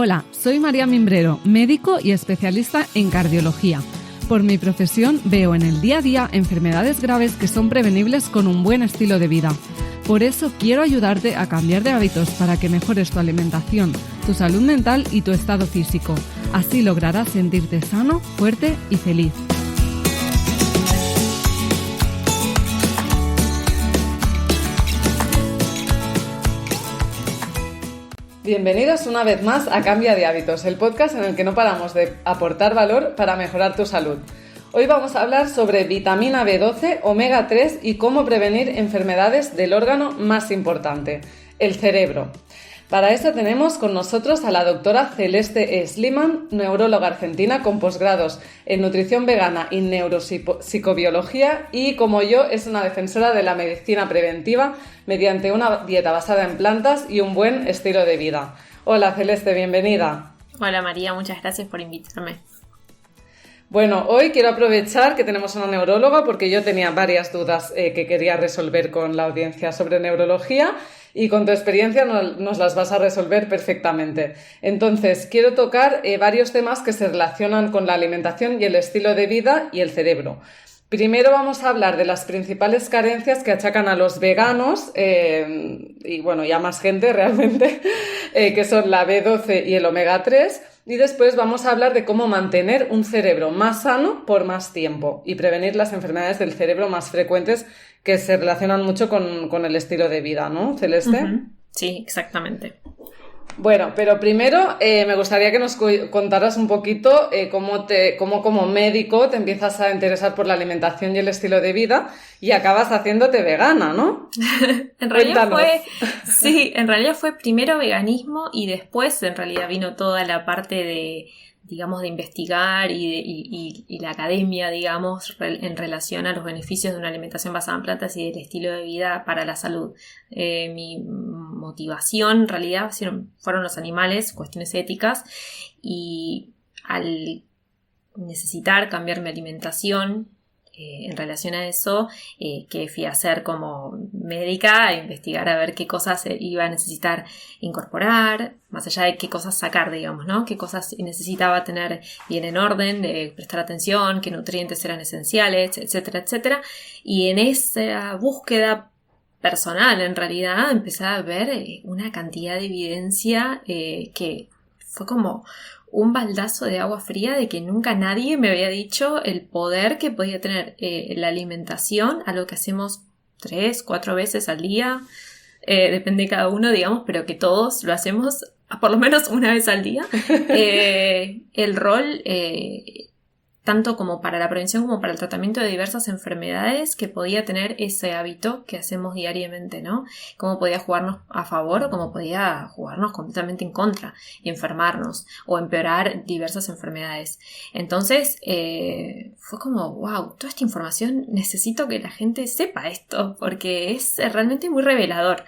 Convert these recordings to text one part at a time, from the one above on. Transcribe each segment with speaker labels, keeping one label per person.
Speaker 1: Hola, soy María Mimbrero, médico y especialista en cardiología. Por mi profesión veo en el día a día enfermedades graves que son prevenibles con un buen estilo de vida. Por eso quiero ayudarte a cambiar de hábitos para que mejores tu alimentación, tu salud mental y tu estado físico. Así lograrás sentirte sano, fuerte y feliz. Bienvenidos una vez más a Cambia de Hábitos, el podcast en el que no paramos de aportar valor para mejorar tu salud. Hoy vamos a hablar sobre vitamina B12, omega 3 y cómo prevenir enfermedades del órgano más importante, el cerebro. Para eso tenemos con nosotros a la doctora Celeste Sliman, neuróloga argentina con posgrados en nutrición vegana y neuropsicobiología, y como yo es una defensora de la medicina preventiva mediante una dieta basada en plantas y un buen estilo de vida. Hola Celeste, bienvenida.
Speaker 2: Hola María, muchas gracias por invitarme.
Speaker 1: Bueno, hoy quiero aprovechar que tenemos una neuróloga porque yo tenía varias dudas que quería resolver con la audiencia sobre neurología y con tu experiencia nos las vas a resolver perfectamente. Entonces, quiero tocar varios temas que se relacionan con la alimentación y el estilo de vida y el cerebro. Primero vamos a hablar de las principales carencias que achacan a los veganos y bueno, y a más gente realmente, que son la B12 y el omega 3. Y después vamos a hablar de cómo mantener un cerebro más sano por más tiempo y prevenir las enfermedades del cerebro más frecuentes que se relacionan mucho con el estilo de vida, ¿no, Celeste?
Speaker 2: Uh-huh. Sí, exactamente.
Speaker 1: Bueno, pero primero me gustaría que nos contaras un poquito cómo como médico te empiezas a interesar por la alimentación y el estilo de vida y acabas haciéndote vegana, ¿no?
Speaker 2: En realidad fue primero veganismo y después en realidad vino toda la parte de investigar y la academia, en relación a los beneficios de una alimentación basada en plantas y del estilo de vida para la salud. Mi motivación, en realidad, fueron los animales, cuestiones éticas, y al necesitar cambiar mi alimentación, en relación a eso, que fui a hacer como médica, a investigar a ver qué cosas iba a necesitar incorporar, más allá de qué cosas sacar, ¿no? Qué cosas necesitaba tener bien en orden, de prestar atención, qué nutrientes eran esenciales, etcétera, etcétera. Y en esa búsqueda personal, en realidad, empecé a ver una cantidad de evidencia que fue como un baldazo de agua fría de que nunca nadie me había dicho el poder que podía tener la alimentación, algo que hacemos 3-4 veces al día, depende de cada uno, pero que todos lo hacemos por lo menos una vez al día. El rol, tanto como para la prevención como para el tratamiento de diversas enfermedades que podía tener ese hábito que hacemos diariamente, ¿no? Cómo podía jugarnos a favor o cómo podía jugarnos completamente en contra y enfermarnos o empeorar diversas enfermedades. Entonces, fue como, wow, toda esta información necesito que la gente sepa esto porque es realmente muy revelador.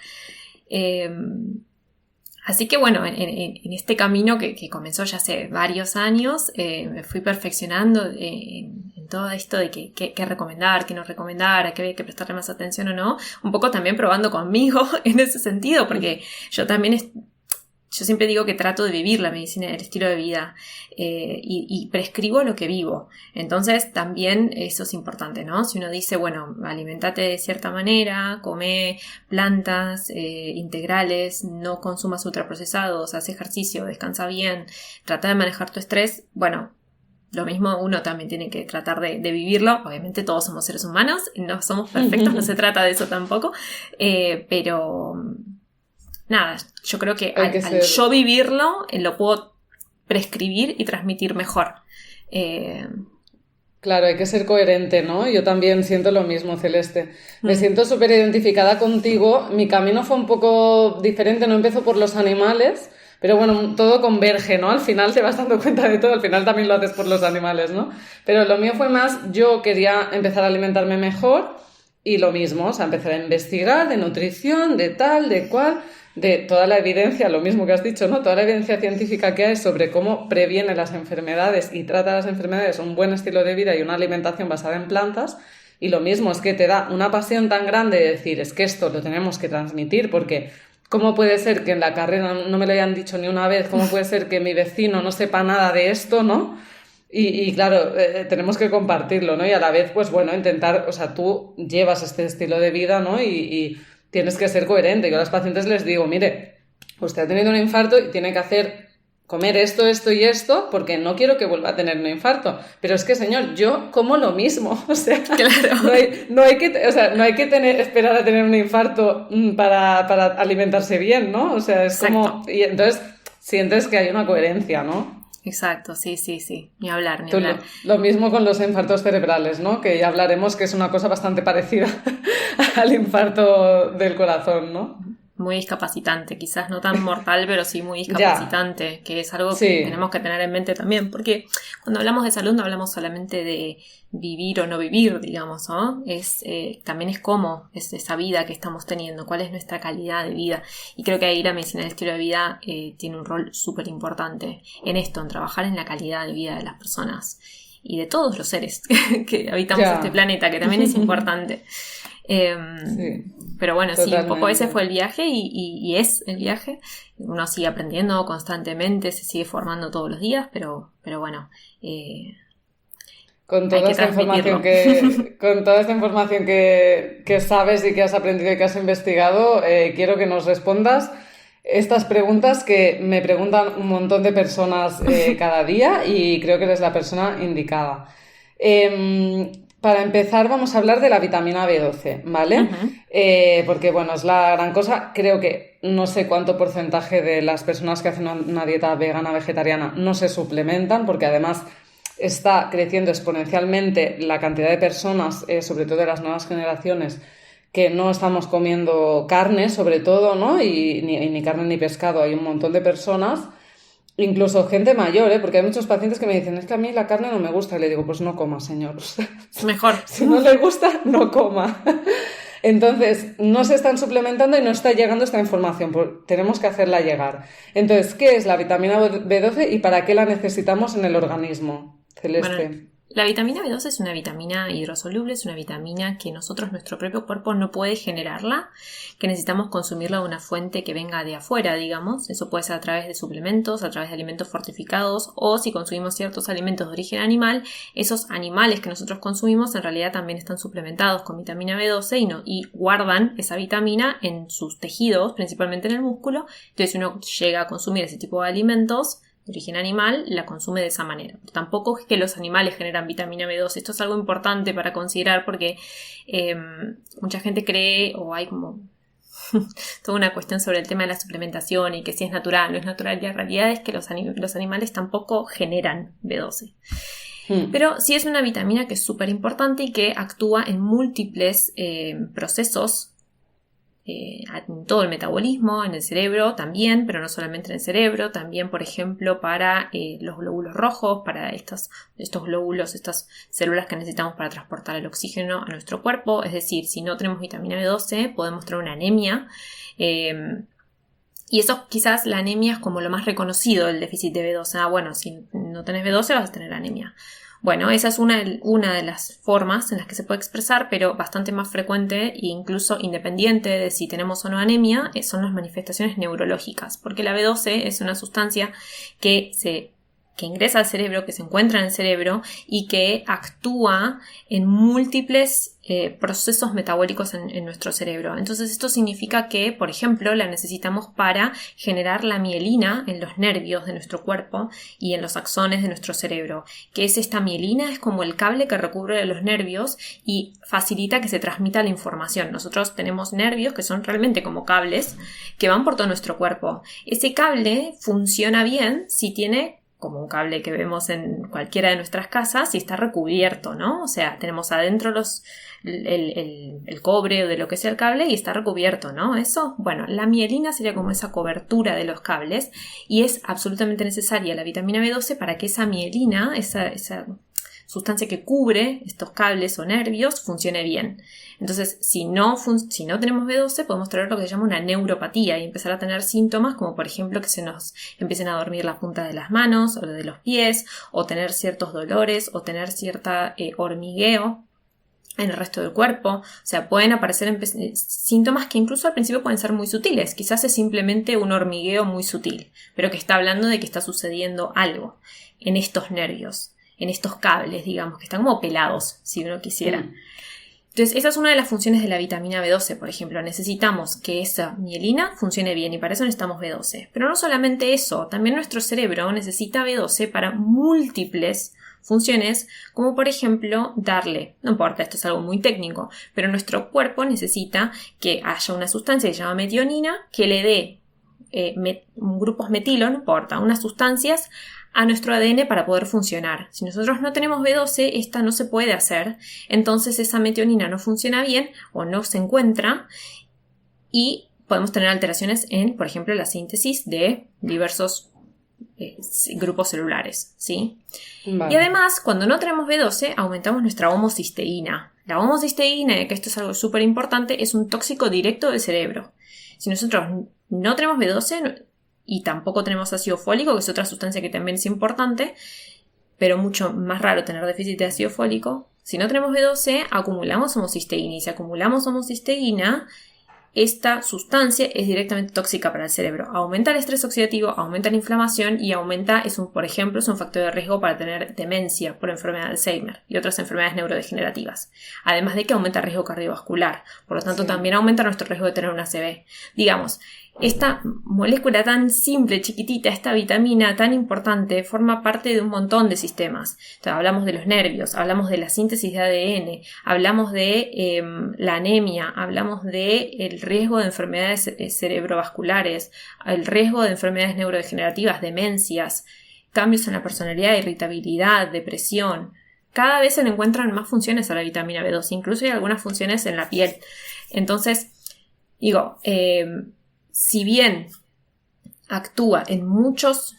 Speaker 2: Así que bueno, en este camino que comenzó ya hace varios años, me fui perfeccionando en todo esto de qué recomendar, qué no recomendar, a qué había que prestarle más atención o no. Un poco también probando conmigo en ese sentido, porque yo siempre digo que trato de vivir la medicina del estilo de vida y prescribo lo que vivo. Entonces también eso es importante, ¿no? Si uno dice, bueno, alimentate de cierta manera, come plantas integrales, no consumas ultraprocesados, haz ejercicio, descansa bien, trata de manejar tu estrés, bueno, lo mismo uno también tiene que tratar de vivirlo. Obviamente todos somos seres humanos, no somos perfectos, no se trata de eso tampoco, pero nada, yo creo que al yo vivirlo, lo puedo prescribir y transmitir mejor.
Speaker 1: Claro, hay que ser coherente, ¿no? Yo también siento lo mismo, Celeste. Me siento súper identificada contigo. Mi camino fue un poco diferente, no empezó por los animales, pero bueno, todo converge, ¿no? Al final te vas dando cuenta de todo, al final también lo haces por los animales, ¿no? Pero lo mío fue más, yo quería empezar a alimentarme mejor y lo mismo, o sea, empecé a investigar de nutrición, de tal, de cual, de toda la evidencia, lo mismo que has dicho, ¿no? Toda la evidencia científica que hay sobre cómo previene las enfermedades y trata las enfermedades, un buen estilo de vida y una alimentación basada en plantas. Y lo mismo es que te da una pasión tan grande de decir, es que esto lo tenemos que transmitir porque ¿cómo puede ser que en la carrera no me lo hayan dicho ni una vez? ¿Cómo puede ser que mi vecino no sepa nada de esto, ¿no? Y claro, tenemos que compartirlo, ¿no? Y a la vez, pues bueno, intentar, o sea, tú llevas este estilo de vida, ¿no? Y tienes que ser coherente. Yo a los pacientes les digo, mire, usted ha tenido un infarto y tiene que comer esto, esto y esto, porque no quiero que vuelva a tener un infarto. Pero es que, señor, yo como lo mismo. O sea,
Speaker 2: claro.
Speaker 1: no hay que esperar a tener un infarto para alimentarse bien, ¿no? O sea, es
Speaker 2: Exacto.
Speaker 1: como... Y entonces sientes que hay una coherencia, ¿no?
Speaker 2: Exacto, sí. Ni hablar.
Speaker 1: Lo mismo con los infartos cerebrales, ¿no? Que ya hablaremos que es una cosa bastante parecida al infarto del corazón, ¿no?
Speaker 2: Muy discapacitante, quizás no tan mortal, pero sí muy discapacitante, que es algo que tenemos que tener en mente también, porque cuando hablamos de salud no hablamos solamente de vivir o no vivir, digamos, ¿no? También es cómo es esa vida que estamos teniendo, cuál es nuestra calidad de vida, y creo que ahí la medicina del estilo de vida tiene un rol súper importante en esto, en trabajar en la calidad de vida de las personas y de todos los seres que habitamos este planeta, que también es importante. Pero bueno, totalmente. Sí, un poco ese fue el viaje y es el viaje. Uno sigue aprendiendo constantemente, se sigue formando todos los días, pero bueno,
Speaker 1: con toda esta información que sabes y que has aprendido y que has investigado, quiero que nos respondas estas preguntas que me preguntan un montón de personas cada día, y creo que eres la persona indicada. Para empezar, vamos a hablar de la vitamina B12, ¿vale? Uh-huh. Porque, bueno, es la gran cosa. Creo que no sé cuánto porcentaje de las personas que hacen una dieta vegana, vegetariana, no se suplementan, porque además está creciendo exponencialmente la cantidad de personas, sobre todo de las nuevas generaciones, que no estamos comiendo carne, sobre todo, ¿no? Y ni carne ni pescado. Hay un montón de personas. Incluso gente mayor, porque hay muchos pacientes que me dicen, es que a mí la carne no me gusta. Y le digo, pues no coma, señor.
Speaker 2: Mejor.
Speaker 1: Si no le gusta, no coma. Entonces, no se están suplementando y no está llegando esta información. Tenemos que hacerla llegar. Entonces, ¿qué es la vitamina B12 y para qué la necesitamos en el organismo, Celeste?
Speaker 2: Bueno, la vitamina B12 es una vitamina hidrosoluble, es una vitamina que nuestro propio cuerpo no puede generarla, que necesitamos consumirla de una fuente que venga de afuera, digamos. Eso puede ser a través de suplementos, a través de alimentos fortificados, o si consumimos ciertos alimentos de origen animal, esos animales que nosotros consumimos en realidad también están suplementados con vitamina B12 y guardan esa vitamina en sus tejidos, principalmente en el músculo. Entonces, si uno llega a consumir ese tipo de alimentos de origen animal, la consume de esa manera. Tampoco es que los animales generan vitamina B12. Esto es algo importante para considerar porque mucha gente cree, o hay como toda una cuestión sobre el tema de la suplementación y que si es natural o no es natural, y la realidad es que los animales tampoco generan B12. Pero sí es una vitamina que es súper importante y que actúa en múltiples procesos, en todo el metabolismo, en el cerebro también, pero no solamente en el cerebro, también, por ejemplo, para los glóbulos rojos, para estos glóbulos, estas células que necesitamos para transportar el oxígeno a nuestro cuerpo. Es decir, si no tenemos vitamina B12, podemos tener una anemia. Y eso quizás la anemia es como lo más reconocido, el déficit de B12. Bueno, si no tenés B12 vas a tener anemia. Bueno, esa es una de las formas en las que se puede expresar, pero bastante más frecuente e incluso independiente de si tenemos o no anemia, son las manifestaciones neurológicas, porque la B12 es una sustancia que ingresa al cerebro, que se encuentra en el cerebro y que actúa en múltiples procesos metabólicos en nuestro cerebro. Entonces esto significa que, por ejemplo, la necesitamos para generar la mielina en los nervios de nuestro cuerpo y en los axones de nuestro cerebro. ¿Qué es esta mielina? Es como el cable que recubre los nervios y facilita que se transmita la información. Nosotros tenemos nervios que son realmente como cables que van por todo nuestro cuerpo. Ese cable funciona bien si tiene, como un cable que vemos en cualquiera de nuestras casas, y está recubierto, ¿no? O sea, tenemos adentro el cobre o de lo que sea el cable y está recubierto, ¿no? Eso, bueno, la mielina sería como esa cobertura de los cables y es absolutamente necesaria la vitamina B12 para que esa mielina, esa sustancia que cubre estos cables o nervios, funcione bien. Entonces, si no tenemos B12, podemos tener lo que se llama una neuropatía y empezar a tener síntomas como, por ejemplo, que se nos empiecen a dormir las puntas de las manos o de los pies, o tener ciertos dolores, o tener cierta hormigueo en el resto del cuerpo. O sea, pueden aparecer síntomas que incluso al principio pueden ser muy sutiles. Quizás es simplemente un hormigueo muy sutil, pero que está hablando de que está sucediendo algo en estos nervios, en estos cables, digamos, que están como pelados, si uno quisiera. Entonces, esa es una de las funciones de la vitamina B12, por ejemplo. Necesitamos que esa mielina funcione bien y para eso necesitamos B12. Pero no solamente eso, también nuestro cerebro necesita B12 para múltiples funciones, como por ejemplo darle, no importa, esto es algo muy técnico, pero nuestro cuerpo necesita que haya una sustancia que se llama metionina que le dé grupos metilo, no importa, unas sustancias a nuestro ADN para poder funcionar. Si nosotros no tenemos B12, esta no se puede hacer, entonces esa metionina no funciona bien o no se encuentra y podemos tener alteraciones en, por ejemplo, la síntesis de diversos grupos celulares, ¿sí? Vale. Y además, cuando no tenemos B12, aumentamos nuestra homocisteína. La homocisteína, que esto es algo súper importante, es un tóxico directo del cerebro. Si nosotros no tenemos B12 y tampoco tenemos ácido fólico, que es otra sustancia que también es importante, pero mucho más raro tener déficit de ácido fólico, si no tenemos B12, acumulamos homocisteína. Y si acumulamos homocisteína, esta sustancia es directamente tóxica para el cerebro. Aumenta el estrés oxidativo, aumenta la inflamación y aumenta, por ejemplo, es un factor de riesgo para tener demencia por enfermedad de Alzheimer y otras enfermedades neurodegenerativas. Además de que aumenta el riesgo cardiovascular. Por lo tanto, también aumenta nuestro riesgo de tener una ACV. Digamos, esta molécula tan simple, chiquitita, esta vitamina tan importante, forma parte de un montón de sistemas. Entonces, hablamos de los nervios, hablamos de la síntesis de ADN, hablamos de la anemia, hablamos de el riesgo de enfermedades cerebrovasculares, el riesgo de enfermedades neurodegenerativas, demencias, cambios en la personalidad, irritabilidad, depresión. Cada vez se le encuentran más funciones a la vitamina B2, incluso hay algunas funciones en la piel. Entonces, digo, si bien actúa en muchos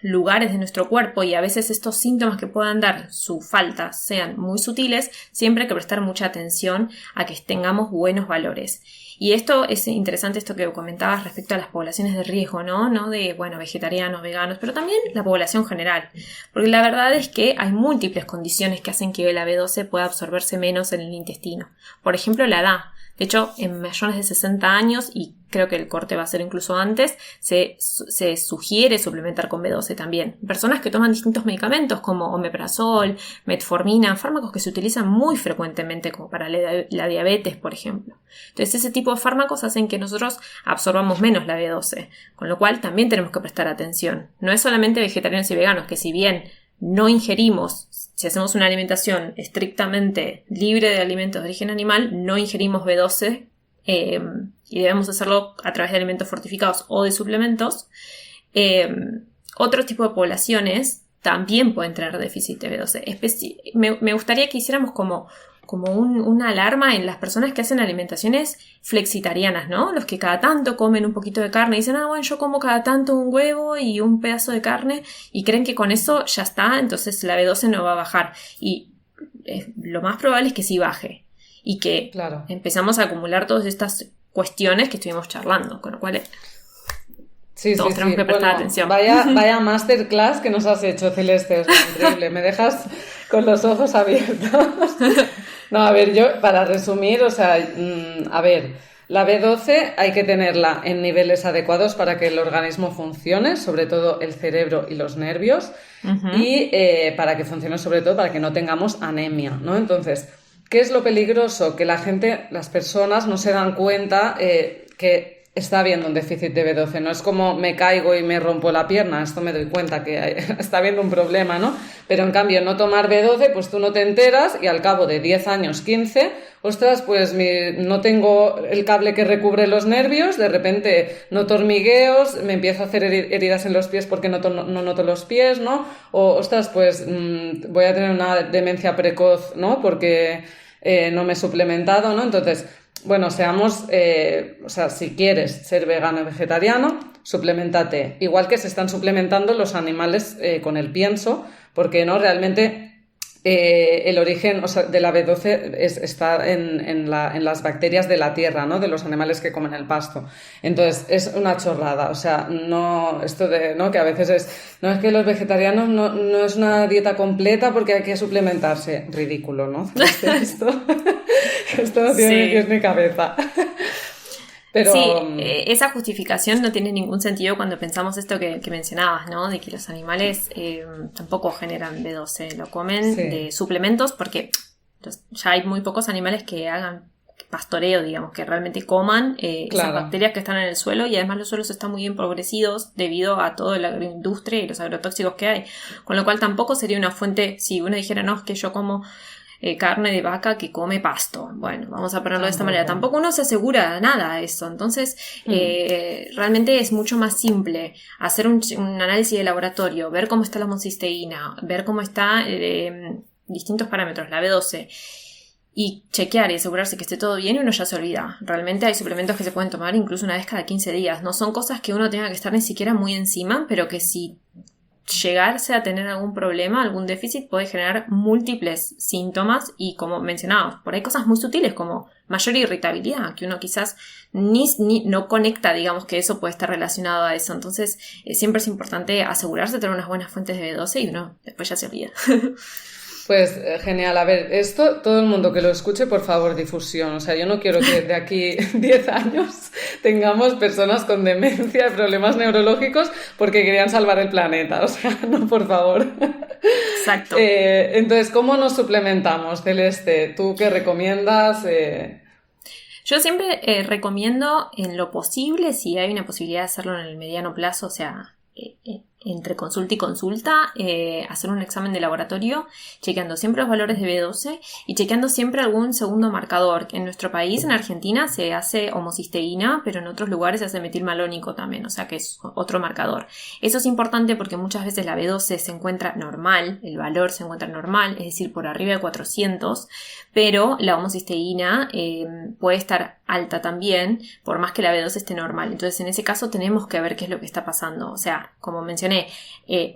Speaker 2: lugares de nuestro cuerpo y a veces estos síntomas que puedan dar su falta sean muy sutiles, siempre hay que prestar mucha atención a que tengamos buenos valores. Y esto es interesante, esto que comentabas respecto a las poblaciones de riesgo, ¿no? No de, vegetarianos, veganos, pero también la población general. Porque la verdad es que hay múltiples condiciones que hacen que la B12 pueda absorberse menos en el intestino. Por ejemplo, la edad. De hecho, en mayores de 60 años, y creo que el corte va a ser incluso antes, se sugiere suplementar con B12 también. Personas que toman distintos medicamentos como omeprazol, metformina, fármacos que se utilizan muy frecuentemente como para la diabetes, por ejemplo. Entonces, ese tipo de fármacos hacen que nosotros absorbamos menos la B12, con lo cual también tenemos que prestar atención. No es solamente vegetarianos y veganos, que si bien no ingerimos, si hacemos una alimentación estrictamente libre de alimentos de origen animal, no ingerimos B12 y debemos hacerlo a través de alimentos fortificados o de suplementos. Otro tipo de poblaciones también pueden tener déficit de B12. Me gustaría que hiciéramos como una alarma en las personas que hacen alimentaciones flexitarianas, ¿no? Los que cada tanto comen un poquito de carne y dicen, yo como cada tanto un huevo y un pedazo de carne y creen que con eso ya está, entonces la B12 no va a bajar. Y lo más probable es que sí baje y que empezamos a acumular todas estas cuestiones que estuvimos charlando, con lo cual todos tenemos que prestar atención.
Speaker 1: Vaya masterclass que nos has hecho, Celeste, es increíble, me dejas con los ojos abiertos. No, a ver, yo para resumir, la B12 hay que tenerla en niveles adecuados para que el organismo funcione, sobre todo el cerebro y los nervios, y para que funcione sobre todo para que no tengamos anemia, ¿no? Entonces, ¿qué es lo peligroso? Que las personas no se dan cuenta que está habiendo un déficit de B12, no es como me caigo y me rompo la pierna, esto me doy cuenta que está habiendo un problema, ¿no? Pero en cambio no tomar B12, pues tú no te enteras y al cabo de 10 años, 15, ostras, pues no tengo el cable que recubre los nervios, de repente noto hormigueos, me empiezo a hacer heridas en los pies porque no noto los pies, ¿no? O, ostras, pues voy a tener una demencia precoz, ¿no? Porque no me he suplementado, ¿no? Entonces, seamos, si quieres ser vegano y vegetariano, suplementate. Igual que se están suplementando los animales con el pienso, porque no realmente el origen, o sea, de la B12 está en las bacterias de la tierra, ¿no? De los animales que comen el pasto. Entonces, es una chorrada. O sea, no, esto de, ¿no? Que a veces no es que los vegetarianos no es una dieta completa porque hay que suplementarse. Ridículo, ¿no? Esto no tiene ni pies ni cabeza. Pero...
Speaker 2: Sí, esa justificación no tiene ningún sentido cuando pensamos esto que mencionabas, ¿no? De que los animales tampoco generan B12, lo comen de suplementos porque ya hay muy pocos animales que hagan pastoreo, digamos, que realmente coman esas bacterias que están en el suelo, y además los suelos están muy empobrecidos debido a toda la agroindustria y los agrotóxicos que hay, con lo cual tampoco sería una fuente, si uno dijera, no, es que yo como carne de vaca que come pasto. Bueno, vamos a ponerlo de esta manera. Tampoco uno se asegura nada de eso. Entonces, realmente es mucho más simple hacer un análisis de laboratorio, ver cómo está la homocisteína, ver cómo está distintos parámetros, la B12, y chequear y asegurarse que esté todo bien, y uno ya se olvida. Realmente hay suplementos que se pueden tomar incluso una vez cada 15 días. No son cosas que uno tenga que estar ni siquiera muy encima, pero que si llegarse a tener algún problema, algún déficit, puede generar múltiples síntomas, y como mencionábamos, por ahí cosas muy sutiles como mayor irritabilidad, que uno quizás ni no conecta, digamos, que eso puede estar relacionado a eso. Entonces siempre es importante asegurarse de tener unas buenas fuentes de B12 y uno después ya se olvida.
Speaker 1: Pues genial. A ver, esto, todo el mundo que lo escuche, por favor, difusión. O sea, yo no quiero que de aquí 10 años tengamos personas con demencia y problemas neurológicos porque querían salvar el planeta. O sea, no, por favor.
Speaker 2: Exacto.
Speaker 1: Entonces, ¿cómo nos suplementamos, Celeste? ¿Tú qué recomiendas?
Speaker 2: Yo siempre recomiendo, en lo posible, si hay una posibilidad de hacerlo en el mediano plazo, o sea, entre consulta y consulta, hacer un examen de laboratorio, chequeando siempre los valores de B12 y chequeando siempre algún segundo marcador. En nuestro país, en Argentina, se hace homocisteína, pero en otros lugares se hace metilmalónico también, o sea que es otro marcador. Eso es importante porque muchas veces la B12 se encuentra normal, el valor se encuentra normal, es decir, por arriba de 400, pero la homocisteína puede estar alta también, por más que la B12 esté normal. Entonces, en ese caso tenemos que ver qué es lo que está pasando. O sea, como mencioné,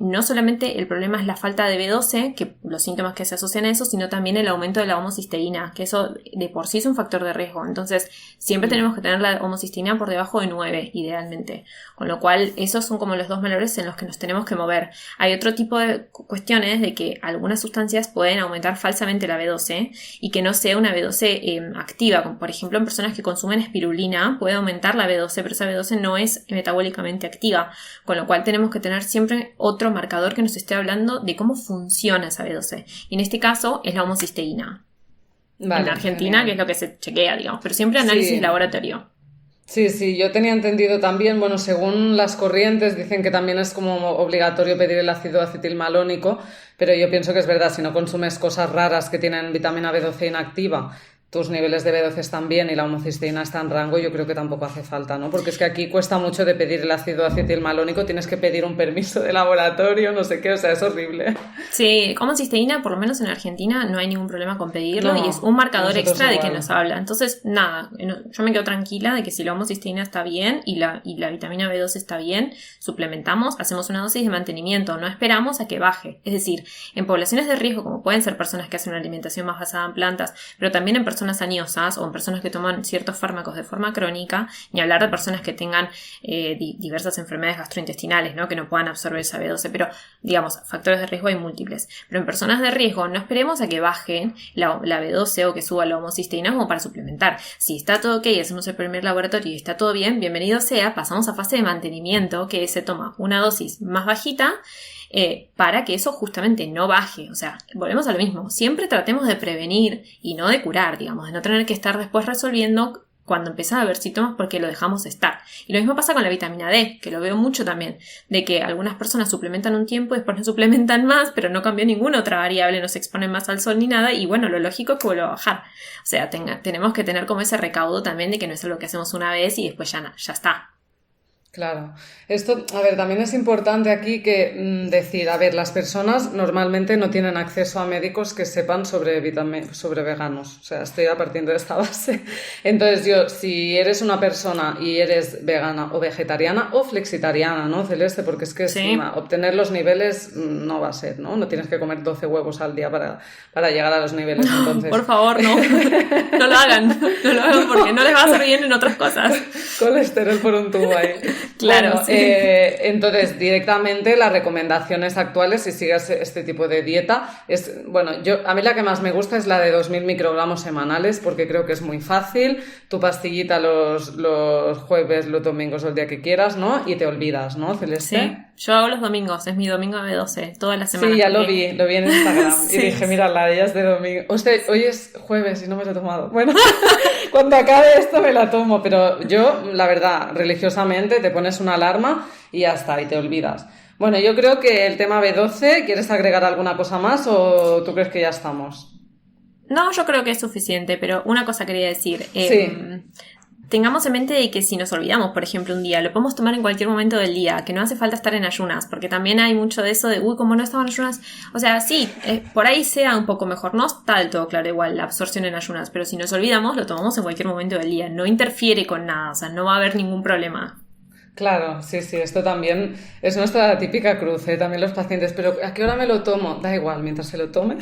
Speaker 2: no solamente el problema es la falta de B12, que los síntomas que se asocian a eso, sino también el aumento de la homocisteína, que eso de por sí es un factor de riesgo. Entonces, siempre tenemos que tener la homocisteína por debajo de 9, idealmente. Con lo cual, esos son como los dos valores en los que nos tenemos que mover. Hay otro tipo de cuestiones de que algunas sustancias pueden aumentar falsamente la B12 y que no sea una B12 activa, como por ejemplo en personas que consumen espirulina puede aumentar la B12, pero esa B12 no es metabólicamente activa, con lo cual tenemos que tener siempre otro marcador que nos esté hablando de cómo funciona esa B12, y en este caso es la homocisteína. Vale, en Argentina, genial. Que es lo que se chequea, digamos, pero siempre análisis laboratorio.
Speaker 1: Sí, yo tenía entendido también, bueno, según las corrientes dicen que también es como obligatorio pedir el ácido acetilmalónico, pero yo pienso que es verdad, si no consumes cosas raras que tienen vitamina B12 inactiva, tus niveles de B12 están bien y la homocisteína está en rango, yo creo que tampoco hace falta, ¿no? Porque es que aquí cuesta mucho de pedir el ácido acetilmalónico, tienes que pedir un permiso de laboratorio, no sé qué, o sea, es horrible.
Speaker 2: Sí, homocisteína, por lo menos en Argentina, no hay ningún problema con pedirlo, y es un marcador extra de que nos habla. Entonces, nada, yo me quedo tranquila de que si la homocisteína está bien y la vitamina B12 está bien, suplementamos, hacemos una dosis de mantenimiento, no esperamos a que baje. Es decir, en poblaciones de riesgo, como pueden ser personas que hacen una alimentación más basada en plantas, pero también en personas añosas o en personas que toman ciertos fármacos de forma crónica, ni hablar de personas que tengan diversas enfermedades gastrointestinales, ¿no? Que no puedan absorber esa B12, pero digamos, factores de riesgo hay múltiples. Pero en personas de riesgo no esperemos a que baje la B12 o que suba la homocisteína como para suplementar. Si está todo ok, hacemos el primer laboratorio y está todo bien, bienvenido sea, pasamos a fase de mantenimiento, que se toma una dosis más bajita para que eso justamente no baje. O sea, volvemos a lo mismo, siempre tratemos de prevenir y no de curar, digamos, de no tener que estar después resolviendo cuando empiezan a haber síntomas porque lo dejamos estar. Y lo mismo pasa con la vitamina D, que lo veo mucho también, de que algunas personas suplementan un tiempo y después no suplementan más, pero no cambió ninguna otra variable, no se exponen más al sol ni nada, y bueno, lo lógico es que vuelva a bajar. O sea, tenemos que tener como ese recaudo también de que no es algo que hacemos una vez y después ya está.
Speaker 1: Claro. Esto, a ver, también es importante aquí que decir, a ver, las personas normalmente no tienen acceso a médicos que sepan sobre veganos. O sea, estoy partiendo de esta base. Entonces, si eres una persona y eres vegana o vegetariana o flexitariana, ¿no, Celeste? Porque es que obtener los niveles no va a ser, ¿no? No tienes que comer 12 huevos al día para llegar a los niveles. Entonces...
Speaker 2: Por favor, no. No lo hagan. No lo hagan porque no les va a hacer bien en otras cosas.
Speaker 1: Colesterol por un tubo ahí.
Speaker 2: Claro,
Speaker 1: bueno,
Speaker 2: sí.
Speaker 1: Entonces, directamente las recomendaciones actuales, si sigues este tipo de dieta, a mí la que más me gusta es la de 2000 microgramos semanales, porque creo que es muy fácil, tu pastillita los jueves, los domingos o el día que quieras, ¿no? Y te olvidas, ¿no, Celeste?
Speaker 2: Sí, yo hago los domingos, es mi domingo de B12, toda la semana.
Speaker 1: Sí, ya lo vi en Instagram
Speaker 2: Sí.
Speaker 1: Y dije, mira, la de ella es de domingo. Hoy es jueves y no me lo he tomado. Bueno, cuando acabe esto me la tomo, pero yo, la verdad, religiosamente te pones una alarma y ya está, y te olvidas. Bueno, yo creo que el tema B12, ¿quieres agregar alguna cosa más o tú crees que ya estamos?
Speaker 2: No, yo creo que es suficiente, pero una cosa quería decir.
Speaker 1: Sí.
Speaker 2: Tengamos en mente de que si nos olvidamos, por ejemplo, un día, lo podemos tomar en cualquier momento del día, que no hace falta estar en ayunas, porque también hay mucho de eso de, como no estaba en ayunas, o sea, sí, por ahí sea un poco mejor, no está del todo claro igual la absorción en ayunas, pero si nos olvidamos, lo tomamos en cualquier momento del día, no interfiere con nada, o sea, no va a haber ningún problema.
Speaker 1: Claro, sí, esto también es nuestra típica cruz, también los pacientes, pero ¿a qué hora me lo tomo? Da igual, mientras se lo tome.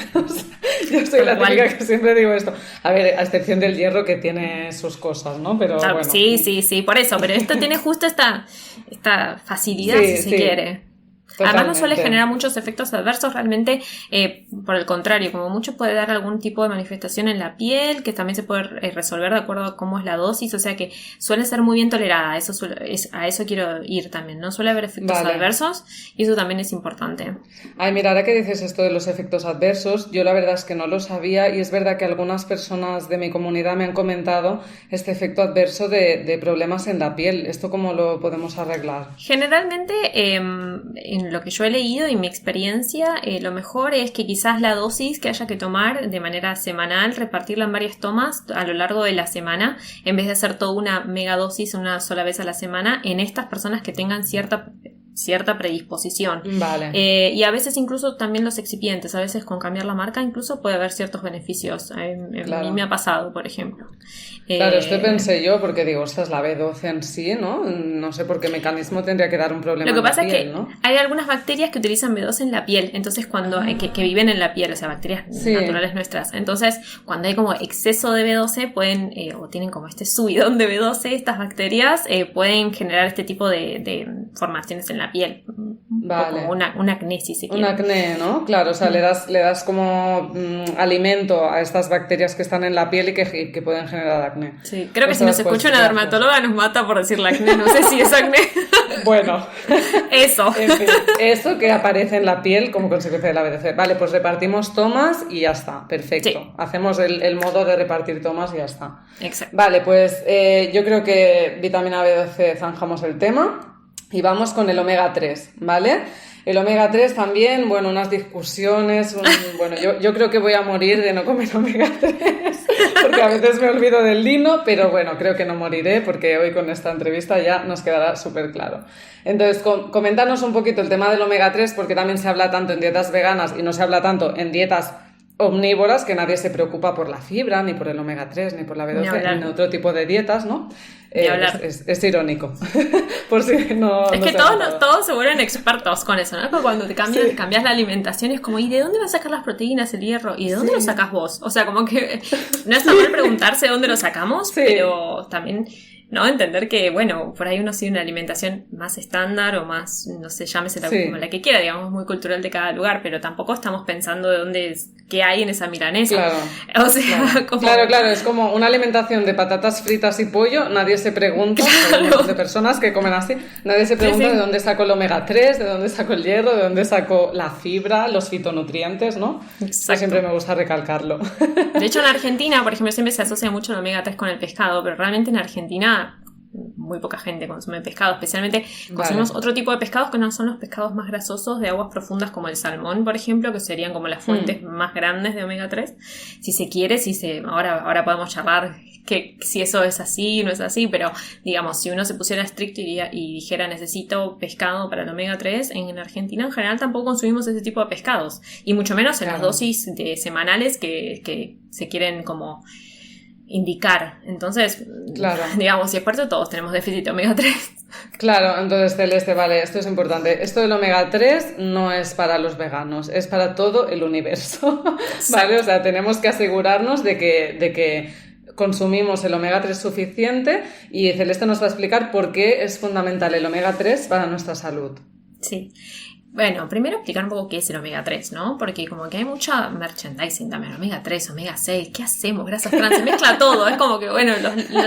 Speaker 1: Yo soy la típica que siempre digo esto. A ver, a excepción del hierro que tiene sus cosas, ¿no? Pero bueno.
Speaker 2: Sí, por eso, pero esto tiene justo esta facilidad, si se quiere.
Speaker 1: Totalmente.
Speaker 2: Además no suele generar muchos efectos adversos, realmente por el contrario, como mucho puede dar algún tipo de manifestación en la piel, que también se puede resolver de acuerdo a cómo es la dosis, o sea que suele ser muy bien tolerada, a eso quiero ir también, no suele haber efectos adversos y eso también es importante.
Speaker 1: Ay, mira, ahora que dices esto de los efectos adversos, yo la verdad es que no lo sabía y es verdad que algunas personas de mi comunidad me han comentado este efecto adverso de problemas en la piel. ¿Esto cómo lo podemos arreglar?
Speaker 2: Generalmente, en lo que yo he leído y mi experiencia, lo mejor es que quizás la dosis que haya que tomar de manera semanal, repartirla en varias tomas a lo largo de la semana, en vez de hacer toda una mega dosis una sola vez a la semana, en estas personas que tengan cierta predisposición.
Speaker 1: Vale.
Speaker 2: Y a veces incluso también los excipientes, a veces con cambiar la marca incluso puede haber ciertos beneficios. A mí me ha pasado, por ejemplo.
Speaker 1: Claro, esto pensé yo porque digo, esta es la B12 en sí, ¿no? No sé por qué mecanismo tendría que dar un problema.
Speaker 2: Lo que pasa
Speaker 1: en la piel,
Speaker 2: es que
Speaker 1: ¿no?
Speaker 2: hay algunas bacterias que utilizan B12 en la piel, entonces cuando que viven en la piel, o sea, bacterias naturales nuestras. Entonces, cuando hay como exceso de B12 pueden, o tienen como este subidón de B12, estas bacterias pueden generar este tipo de formaciones en la piel.
Speaker 1: Vale.
Speaker 2: Como una acné, si se quiere.
Speaker 1: Un acné, ¿no? Claro, o sea, le das como alimento a estas bacterias que están en la piel y que pueden generar acné.
Speaker 2: Sí, creo que si nos escucha una dermatóloga nos mata por decir la acné, no sé si es acné.
Speaker 1: Bueno.
Speaker 2: Eso.
Speaker 1: En fin, eso que aparece en la piel como consecuencia de la B12. Vale, pues repartimos tomas y ya está, perfecto. Sí. Hacemos el modo de repartir tomas y ya está.
Speaker 2: Exacto.
Speaker 1: Vale, pues yo creo que vitamina B12 zanjamos el tema. Y vamos con el omega 3, ¿vale? El omega 3 también, bueno, unas discusiones, bueno, yo creo que voy a morir de no comer omega 3, porque a veces me olvido del lino, pero bueno, creo que no moriré, porque hoy con esta entrevista ya nos quedará súper claro. Entonces, coméntanos un poquito el tema del omega 3, porque también se habla tanto en dietas veganas y no se habla tanto en dietas omnívoras, que nadie se preocupa por la fibra, ni por el omega 3, ni por la B12, ni otro tipo de dietas, ¿no? Es irónico. Por si no.
Speaker 2: Es que todos se vuelven expertos con eso, ¿no? Porque cuando te cambias la alimentación es como, ¿y de dónde vas a sacar las proteínas, el hierro? ¿Y de dónde lo sacas vos? O sea, como que no está mal preguntarse de dónde lo sacamos, pero también, ¿no? Entender que, bueno, por ahí uno sigue una alimentación más estándar o más, no sé, llámese como la que quiera, digamos, muy cultural de cada lugar, pero tampoco estamos pensando de dónde qué hay en esa milanesa.
Speaker 1: Claro.
Speaker 2: O sea,
Speaker 1: claro, es como una alimentación de patatas fritas y pollo, nadie se pregunta, hay un montón de personas que comen así, nadie se pregunta de dónde saco el omega 3, de dónde saco el hierro, de dónde saco la fibra, los fitonutrientes, ¿no? Exacto. Siempre me gusta recalcarlo.
Speaker 2: De hecho, en Argentina, por ejemplo, siempre se asocia mucho el omega 3 con el pescado, pero realmente en Argentina muy poca gente consume pescado, especialmente consumimos otro tipo de pescados que no son los pescados más grasosos de aguas profundas como el salmón, por ejemplo, que serían como las fuentes más grandes de omega 3. Si se quiere, ahora podemos charlar que si eso es así, no es así, pero digamos, si uno se pusiera estricto y dijera necesito pescado para el omega 3, en Argentina en general tampoco consumimos ese tipo de pescados, y mucho menos en las dosis semanales que se quieren como indicar. Entonces, digamos, si es por eso todos tenemos déficit de omega 3.
Speaker 1: Claro, entonces Celeste, vale, esto es importante. Esto del omega 3 no es para los veganos, es para todo el universo, ¿vale? O sea, tenemos que asegurarnos de que consumimos el omega 3 suficiente, y Celeste nos va a explicar por qué es fundamental el omega 3 para nuestra salud.
Speaker 2: Sí. Bueno, primero explicar un poco qué es el omega 3, ¿no? Porque como que hay mucha merchandising también, omega 3, omega 6, ¿qué hacemos? Grasas trans, se mezcla todo, es como que, bueno,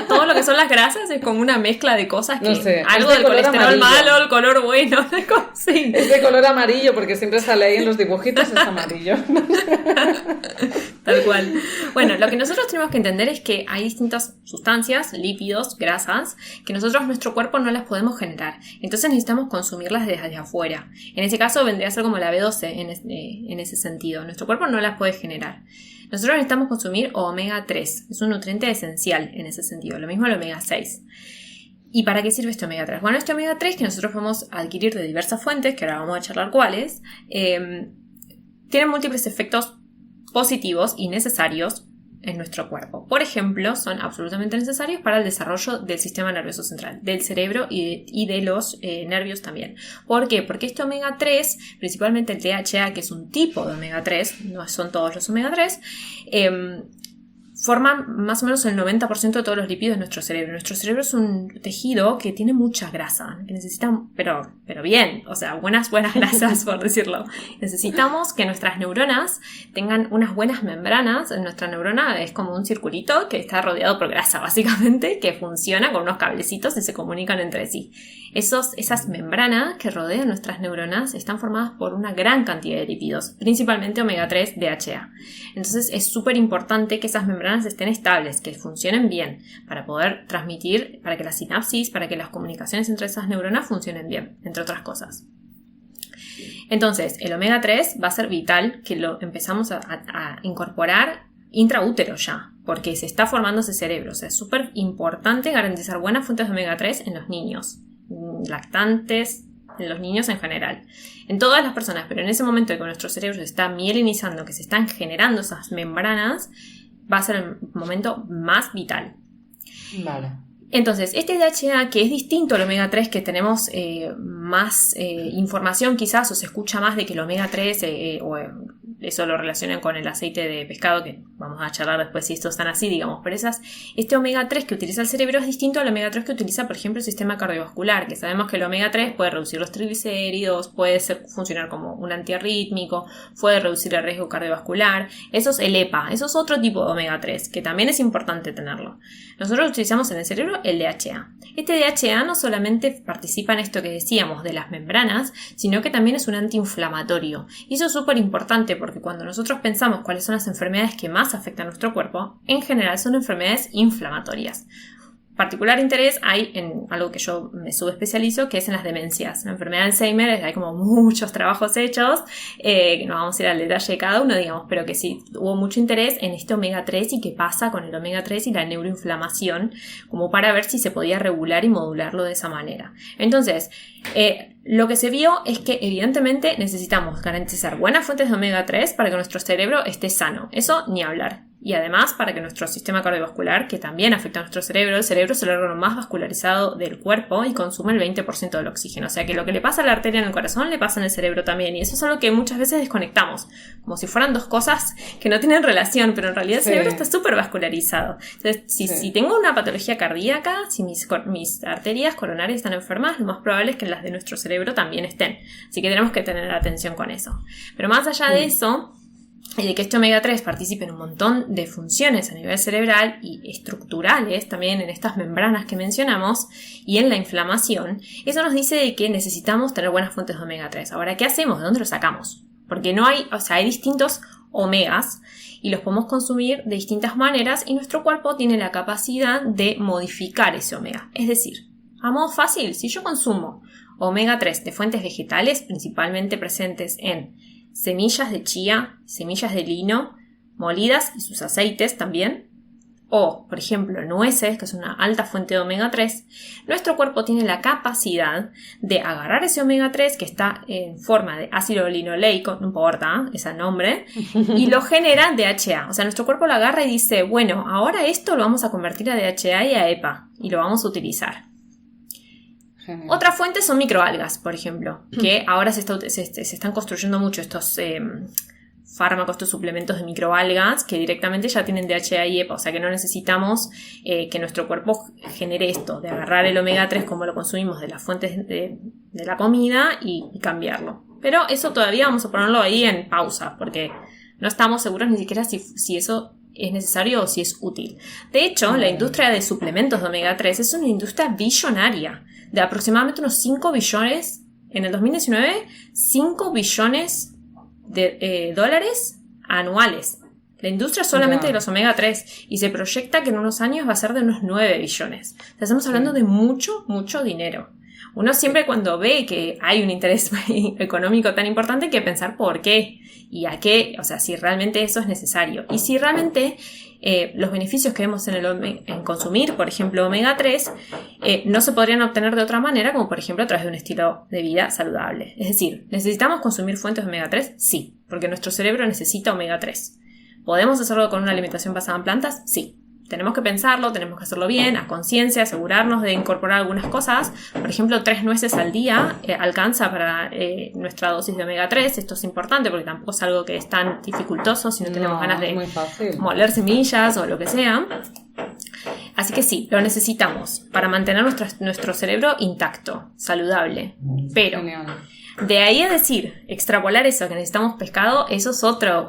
Speaker 2: todo lo que son las grasas es como una mezcla de cosas que, no sé, algo del colesterol amarillo, malo, el color bueno, sí.
Speaker 1: Es de color amarillo porque siempre sale ahí en los dibujitos, es amarillo.
Speaker 2: Tal cual. Bueno, lo que nosotros tenemos que entender es que hay distintas sustancias, lípidos, grasas, que nuestro cuerpo no las podemos generar. Entonces necesitamos consumirlas desde afuera. En ese caso vendría a ser como la B12 en ese sentido. Nuestro cuerpo no las puede generar. Nosotros necesitamos consumir omega 3. Es un nutriente esencial en ese sentido. Lo mismo el omega 6. ¿Y para qué sirve este omega 3? Bueno, este omega 3 que nosotros podemos adquirir de diversas fuentes, que ahora vamos a charlar cuáles, tiene múltiples efectos positivos y necesarios en nuestro cuerpo. Por ejemplo, son absolutamente necesarios para el desarrollo del sistema nervioso central, del cerebro y de los nervios también. ¿Por qué? Porque este omega 3, principalmente el DHA, que es un tipo de omega 3, no son todos los omega 3, forman más o menos el 90% de todos los lípidos de nuestro cerebro. Nuestro cerebro es un tejido que tiene mucha grasa, que necesita, pero bien, o sea, buenas grasas, por decirlo. Necesitamos que nuestras neuronas tengan unas buenas membranas. Nuestra neurona es como un circulito que está rodeado por grasa, básicamente, que funciona con unos cablecitos y se comunican entre sí. Esas membranas que rodean nuestras neuronas están formadas por una gran cantidad de lípidos, principalmente omega 3, DHA. Entonces es súper importante que esas membranas estén estables, que funcionen bien, para poder transmitir, para que la sinapsis, para que las comunicaciones entre esas neuronas funcionen bien, entre otras cosas. Entonces, el omega 3 va a ser vital que lo empezamos a incorporar intraútero ya, porque se está formando ese cerebro. O sea, es súper importante garantizar buenas fuentes de omega 3 en los niños, lactantes, en los niños en general, en todas las personas, pero en ese momento en que nuestro cerebro se está mielinizando, que se están generando esas membranas, va a ser el momento más vital.
Speaker 1: Vale.
Speaker 2: Entonces, este DHA, que es distinto al omega 3, que tenemos más información quizás, o se escucha más de que el omega 3, eso lo relacionan con el aceite de pescado, que vamos a charlar después si estos están así, digamos, pero este omega 3 que utiliza el cerebro es distinto al omega 3 que utiliza, por ejemplo, el sistema cardiovascular, que sabemos que el omega 3 puede reducir los triglicéridos, puede funcionar como un antiarrítmico, puede reducir el riesgo cardiovascular. Eso es el EPA, eso es otro tipo de omega 3, que también es importante tenerlo. Nosotros utilizamos en el cerebro el DHA. Este DHA no solamente participa en esto que decíamos de las membranas, sino que también es un antiinflamatorio. Y eso es súper importante porque cuando nosotros pensamos cuáles son las enfermedades que más afectan a nuestro cuerpo, en general son enfermedades inflamatorias. Particular interés hay en algo que yo me subespecializo, que es en las demencias. La enfermedad de Alzheimer, hay como muchos trabajos hechos, que no vamos a ir al detalle de cada uno, digamos, pero que sí hubo mucho interés en este omega 3 y qué pasa con el omega 3 y la neuroinflamación, como para ver si se podía regular y modularlo de esa manera. Entonces, lo que se vio es que evidentemente necesitamos garantizar buenas fuentes de omega 3 para que nuestro cerebro esté sano. Eso ni hablar. Y además para que nuestro sistema cardiovascular, que también afecta a nuestro cerebro, el cerebro es el órgano más vascularizado del cuerpo y consume el 20% del oxígeno. O sea que lo que le pasa a la arteria en el corazón le pasa en el cerebro también. Y eso es algo que muchas veces desconectamos, como si fueran dos cosas que no tienen relación, pero en realidad el cerebro está súper vascularizado. Entonces, si tengo una patología cardíaca, si mis arterias coronarias están enfermas, lo más probable es que las de nuestro cerebro también estén. Así que tenemos que tener atención con eso. Pero más allá de eso, y de que este omega 3 participe en un montón de funciones a nivel cerebral y estructurales también en estas membranas que mencionamos y en la inflamación, eso nos dice de que necesitamos tener buenas fuentes de omega 3. Ahora, ¿qué hacemos? ¿De dónde lo sacamos? Porque hay distintos omegas y los podemos consumir de distintas maneras y nuestro cuerpo tiene la capacidad de modificar ese omega. Es decir, a modo fácil, si yo consumo omega 3 de fuentes vegetales, principalmente presentes en semillas de chía, semillas de lino, molidas y sus aceites también, o, por ejemplo, nueces, que es una alta fuente de omega 3, nuestro cuerpo tiene la capacidad de agarrar ese omega 3 que está en forma de ácido linoleico, no importa ese nombre, y lo genera DHA. O sea, nuestro cuerpo lo agarra y dice, bueno, ahora esto lo vamos a convertir a DHA y a EPA y lo vamos a utilizar.
Speaker 1: Genial.
Speaker 2: Otra fuente son microalgas, por ejemplo, que ahora se están construyendo mucho estos fármacos, estos suplementos de microalgas que directamente ya tienen DHA y EPA, o sea que no necesitamos que nuestro cuerpo genere esto, de agarrar el omega 3 como lo consumimos de las fuentes de la comida y cambiarlo. Pero eso todavía vamos a ponerlo ahí en pausa, porque no estamos seguros ni siquiera si eso es necesario o si es útil. De hecho, la industria de suplementos de omega 3 es una industria billonaria, de aproximadamente unos 5 billones, en el 2019, 5 billones de dólares anuales. La industria solamente de los omega 3, y se proyecta que en unos años va a ser de unos 9 billones. O sea, estamos hablando de mucho, mucho dinero. Uno siempre cuando ve que hay un interés económico tan importante hay que pensar por qué y a qué, o sea, si realmente eso es necesario. Y si realmente los beneficios que vemos en consumir, por ejemplo, omega 3, no se podrían obtener de otra manera, como por ejemplo a través de un estilo de vida saludable. Es decir, ¿necesitamos consumir fuentes de omega 3? Sí, porque nuestro cerebro necesita omega 3. ¿Podemos hacerlo con una alimentación basada en plantas? Sí. Tenemos que pensarlo, tenemos que hacerlo bien, a conciencia, asegurarnos de incorporar algunas cosas. Por ejemplo, 3 nueces al día alcanza para nuestra dosis de omega 3. Esto es importante porque tampoco es algo que es tan dificultoso si no tenemos ganas de moler semillas o lo que sea. Así que sí, lo necesitamos para mantener nuestro cerebro intacto, saludable. Pero de ahí a decir, extrapolar eso, que necesitamos pescado, eso es otro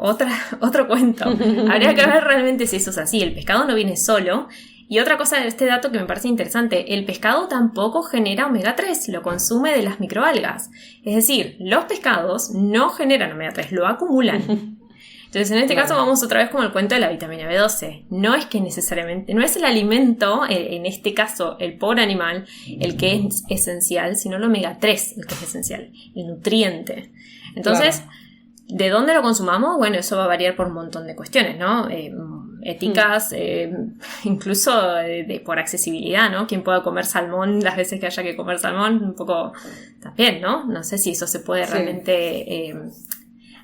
Speaker 2: cuento. Habría que ver realmente si eso es así. El pescado no viene solo. Y otra cosa de este dato que me parece interesante, el pescado tampoco genera omega 3, lo consume de las microalgas. Es decir, los pescados no generan omega 3, lo acumulan. Entonces, en este caso vamos otra vez con el cuento de la vitamina B12. No es que necesariamente, no es el alimento, en este caso el pobre animal, el que es esencial, sino el omega 3 el que es esencial, el nutriente. Entonces, ¿de dónde lo consumamos? Bueno, eso va a variar por un montón de cuestiones, ¿no? Éticas, incluso por accesibilidad, ¿no? Quien pueda comer salmón las veces que haya que comer salmón, un poco también, ¿no? No sé si eso se puede realmente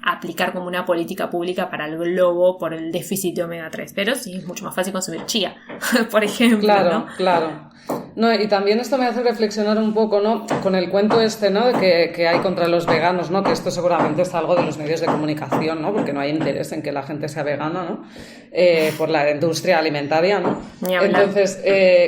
Speaker 2: aplicar como una política pública para el globo por el déficit de omega 3, pero sí es mucho más fácil consumir chía, por ejemplo.
Speaker 1: Claro,
Speaker 2: ¿no?
Speaker 1: Claro. No, y también esto me hace reflexionar un poco, ¿no? Con el cuento este, ¿no? Que hay contra los veganos, ¿no? Que esto seguramente es algo de los medios de comunicación, ¿no? Porque no hay interés en que la gente sea vegana, ¿no? Por la industria alimentaria, ¿no? Entonces,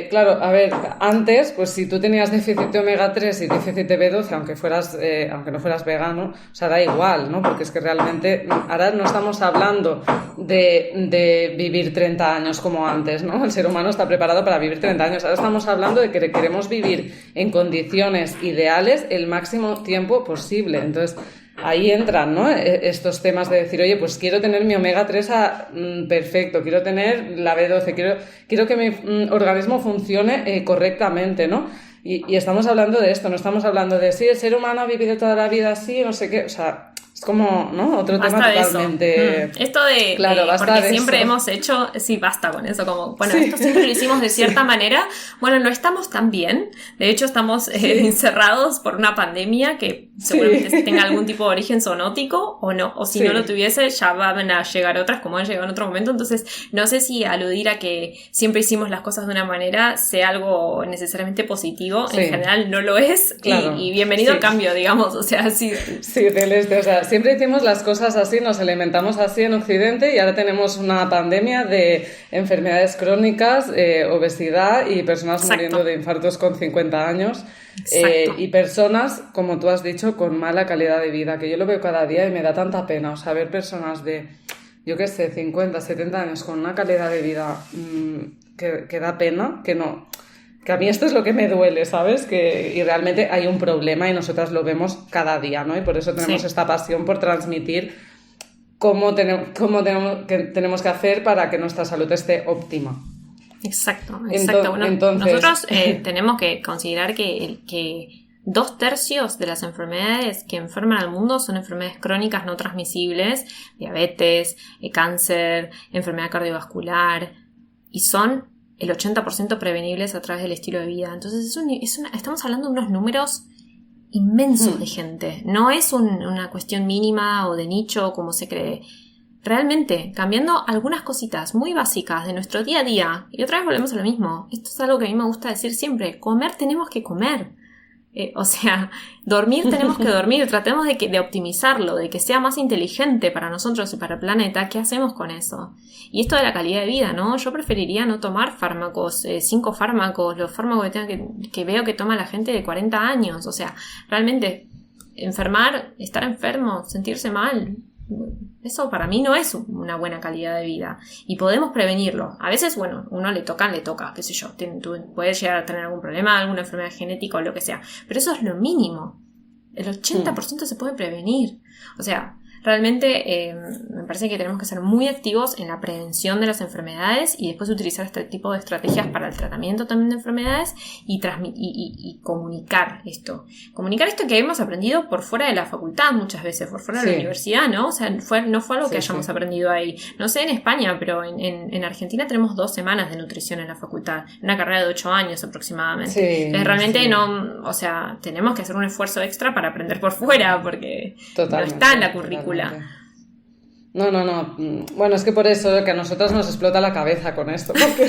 Speaker 1: claro, a ver, antes, pues si tú tenías déficit de omega 3 y déficit de B12, aunque no fueras vegano, o sea, da igual, ¿no? Porque es que realmente ahora no estamos hablando de vivir 30 años como antes, ¿no? El ser humano está preparado para vivir 30 años. Ahora estamos hablando de que queremos vivir en condiciones ideales el máximo tiempo posible. Entonces, ahí entran, ¿no? Estos temas de decir, oye, pues quiero tener mi omega 3 perfecto, quiero tener la B12, quiero que mi organismo funcione correctamente, ¿no? Y estamos hablando de esto, no estamos hablando de sí, el ser humano ha vivido toda la vida así, no sé qué, o sea, es como, ¿no? Otro tema totalmente.
Speaker 2: Esto de.
Speaker 1: Claro, basta
Speaker 2: porque
Speaker 1: de
Speaker 2: siempre
Speaker 1: eso.
Speaker 2: hemos hecho. Sí, basta con eso. Como, bueno, esto siempre lo hicimos de cierta manera. Bueno, no estamos tan bien. De hecho, estamos encerrados por una pandemia que seguramente tenga algún tipo de origen zoonótico o no. O si no lo tuviese, ya van a llegar otras, como han llegado en otro momento. Entonces, no sé si aludir a que siempre hicimos las cosas de una manera sea algo necesariamente positivo. En general, no lo es.
Speaker 1: Claro.
Speaker 2: Y bienvenido al cambio, digamos. O sea, sí.
Speaker 1: Sí, celeste. O sea, siempre hicimos las cosas así, nos alimentamos así en Occidente y ahora tenemos una pandemia de enfermedades crónicas, obesidad y personas muriendo de infartos con 50 años. Y personas, como tú has dicho, con mala calidad de vida, que yo lo veo cada día y me da tanta pena. O sea, ver personas de, yo qué sé, 50, 70 años con una calidad de vida que da pena, que a mí esto es lo que me duele, ¿sabes? Y realmente hay un problema y nosotras lo vemos cada día, ¿no? Y por eso tenemos esta pasión por transmitir cómo tenemos que hacer para que nuestra salud esté óptima.
Speaker 2: Exacto.
Speaker 1: Bueno, entonces...
Speaker 2: Nosotros tenemos que considerar que 2/3 de las enfermedades que enferman al mundo son enfermedades crónicas no transmisibles, diabetes, cáncer, enfermedad cardiovascular. y son el 80% prevenibles a través del estilo de vida. Entonces estamos hablando de unos números inmensos de gente. No es una cuestión mínima o de nicho como se cree. Realmente, cambiando algunas cositas muy básicas de nuestro día a día, y otra vez volvemos a lo mismo. Esto es algo que a mí me gusta decir siempre. Comer tenemos que comer. Dormir tenemos que dormir. Tratemos de optimizarlo, de que sea más inteligente para nosotros y para el planeta. ¿Qué hacemos con eso? Y esto de la calidad de vida, ¿no? Yo preferiría no tomar fármacos, 5 fármacos, los fármacos que veo que toma la gente de 40 años. O sea, realmente enfermar, estar enfermo, sentirse mal, eso para mí no es una buena calidad de vida. Y podemos prevenirlo. A veces, bueno, uno le toca, qué sé yo. Tú puedes llegar a tener algún problema, alguna enfermedad genética o lo que sea. Pero eso es lo mínimo. El 80% se puede prevenir. O sea, realmente me parece que tenemos que ser muy activos en la prevención de las enfermedades y después utilizar este tipo de estrategias para el tratamiento también de enfermedades y comunicar esto. Comunicar esto que hemos aprendido por fuera de la facultad muchas veces, por fuera de la universidad, ¿no? O sea, no fue algo que hayamos aprendido ahí. No sé en España, pero en Argentina tenemos 2 semanas de nutrición en la facultad, una carrera de 8 años aproximadamente. Realmente no, o sea, tenemos que hacer un esfuerzo extra para aprender por fuera porque no está en la currícula.
Speaker 1: No. Bueno, es que por eso que a nosotros nos explota la cabeza con esto, porque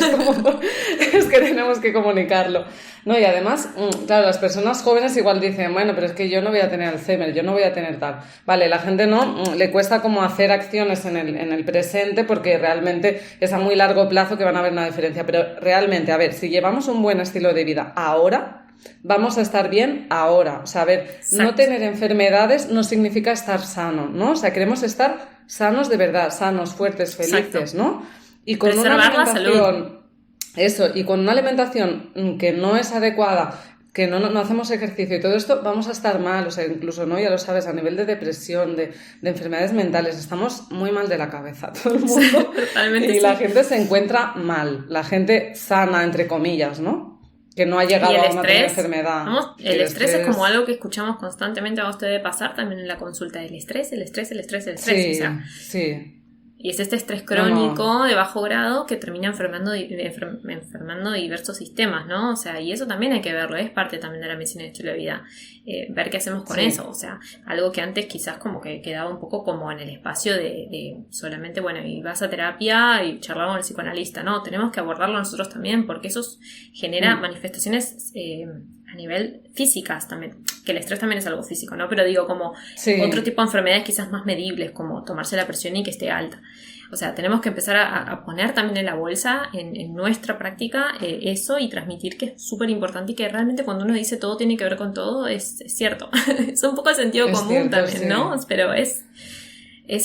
Speaker 1: es que tenemos que comunicarlo. No, y además, claro, las personas jóvenes igual dicen, bueno, pero es que yo no voy a tener Alzheimer, yo no voy a tener tal. Vale, la gente le cuesta como hacer acciones en el presente porque realmente es a muy largo plazo que van a ver una diferencia. Pero realmente, a ver, si llevamos un buen estilo de vida ahora, vamos a estar bien ahora. O sea, a ver, no tener enfermedades no significa estar sano, ¿no? O sea, queremos estar sanos de verdad, sanos, fuertes, felices, ¿no? Y con una alimentación, y con una alimentación que no es adecuada, que no hacemos ejercicio y todo esto, vamos a estar mal. O sea, incluso, ¿no? Ya lo sabes, a nivel de depresión, de enfermedades mentales, estamos muy mal de la cabeza, todo el mundo. Y la gente se encuentra mal, la gente sana, entre comillas, ¿no? Que no ha llegado a una enfermedad.
Speaker 2: El estrés es como algo que escuchamos constantemente, a usted debe pasar también en la consulta, el estrés.
Speaker 1: Sí.
Speaker 2: Y es este estrés crónico de bajo grado que termina enfermando diversos sistemas, ¿no? O sea, y eso también hay que verlo, es parte también de la medicina de estilo de vida. Ver qué hacemos con eso, o sea, algo que antes quizás como que quedaba un poco como en el espacio de solamente, bueno, y vas a terapia y charlamos con el psicoanalista, no, tenemos que abordarlo nosotros también porque eso genera manifestaciones a nivel físicas también, que el estrés también es algo físico, ¿no? Pero digo, como otro tipo de enfermedades quizás más medibles, como tomarse la presión y que esté alta. O sea, tenemos que empezar a poner también en la bolsa, en nuestra práctica, eso y transmitir que es súper importante y que realmente cuando uno dice todo tiene que ver con todo, es cierto. Es un poco de sentido común cierto, también, ¿no? Pero es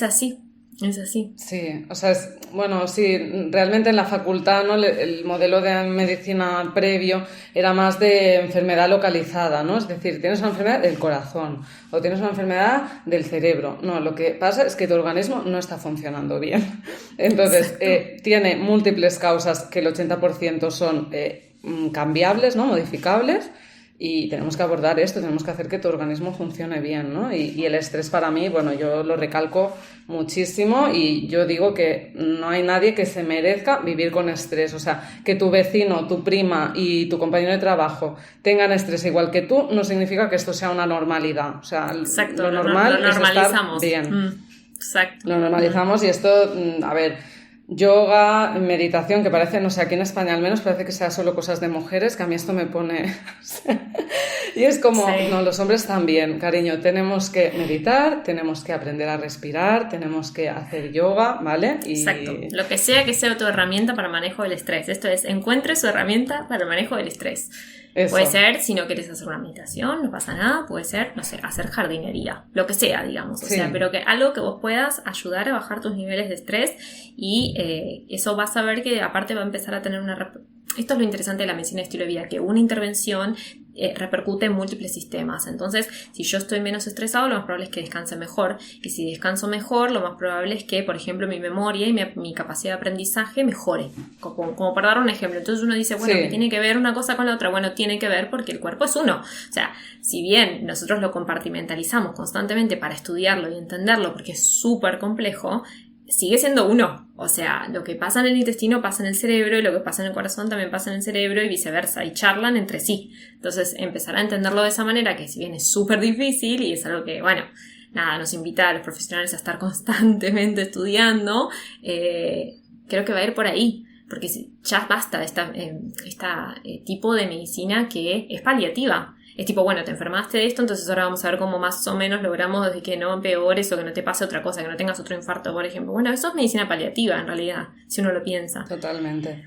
Speaker 2: así. Es así.
Speaker 1: Sí, o sea, realmente en la facultad, ¿no? El modelo de medicina previo era más de enfermedad localizada, ¿no? Es decir, tienes una enfermedad del corazón o tienes una enfermedad del cerebro. No, lo que pasa es que tu organismo no está funcionando bien. Entonces, tiene múltiples causas que el 80% son cambiables, ¿no? Modificables. Y tenemos que abordar esto, tenemos que hacer que tu organismo funcione bien, ¿no? Y el estrés para mí, bueno, yo lo recalco muchísimo y yo digo que no hay nadie que se merezca vivir con estrés. O sea, que tu vecino, tu prima y tu compañero de trabajo tengan estrés igual que tú no significa que esto sea una normalidad. O sea,
Speaker 2: exacto,
Speaker 1: lo normal
Speaker 2: lo
Speaker 1: es estar bien.
Speaker 2: Exacto.
Speaker 1: Lo normalizamos y esto, a ver... Yoga, meditación, que parece, no sé, aquí en España al menos parece que sea solo cosas de mujeres, que a mí esto me pone... Y es como, no, los hombres también, cariño, tenemos que meditar, tenemos que aprender a respirar, tenemos que hacer yoga, ¿vale?
Speaker 2: Exacto, lo que sea tu herramienta para el manejo del estrés. Esto es, encuentre su herramienta para el manejo del estrés. Eso. Puede ser, si no quieres hacer una meditación, no pasa nada, puede ser, no sé, hacer jardinería, lo que sea, digamos, o sea, pero que algo que vos puedas ayudar a bajar tus niveles de estrés y eso vas a ver que aparte va a empezar a tener esto es lo interesante de la medicina de estilo de vida, que una intervención repercute en múltiples sistemas. Entonces, si yo estoy menos estresado, lo más probable es que descanse mejor. Y si descanso mejor, lo más probable es que, por ejemplo, mi memoria y mi capacidad de aprendizaje mejore. Como para dar un ejemplo. Entonces uno dice, bueno, ¿qué tiene que ver una cosa con la otra? Bueno, tiene que ver porque el cuerpo es uno. O sea, si bien nosotros lo compartimentalizamos constantemente para estudiarlo y entenderlo, porque es súper complejo, sigue siendo uno. O sea, lo que pasa en el intestino pasa en el cerebro y lo que pasa en el corazón también pasa en el cerebro y viceversa, y charlan entre sí. Entonces, empezar a entenderlo de esa manera, que si bien es súper difícil y es algo que, bueno, nada, nos invita a los profesionales a estar constantemente estudiando, creo que va a ir por ahí. Porque ya basta de este tipo de medicina que es paliativa. Es tipo, bueno, te enfermaste de esto, entonces ahora vamos a ver cómo más o menos logramos de que no empeores o que no te pase otra cosa, que no tengas otro infarto, por ejemplo. Bueno, eso es medicina paliativa, en realidad, si uno lo piensa.
Speaker 1: Totalmente.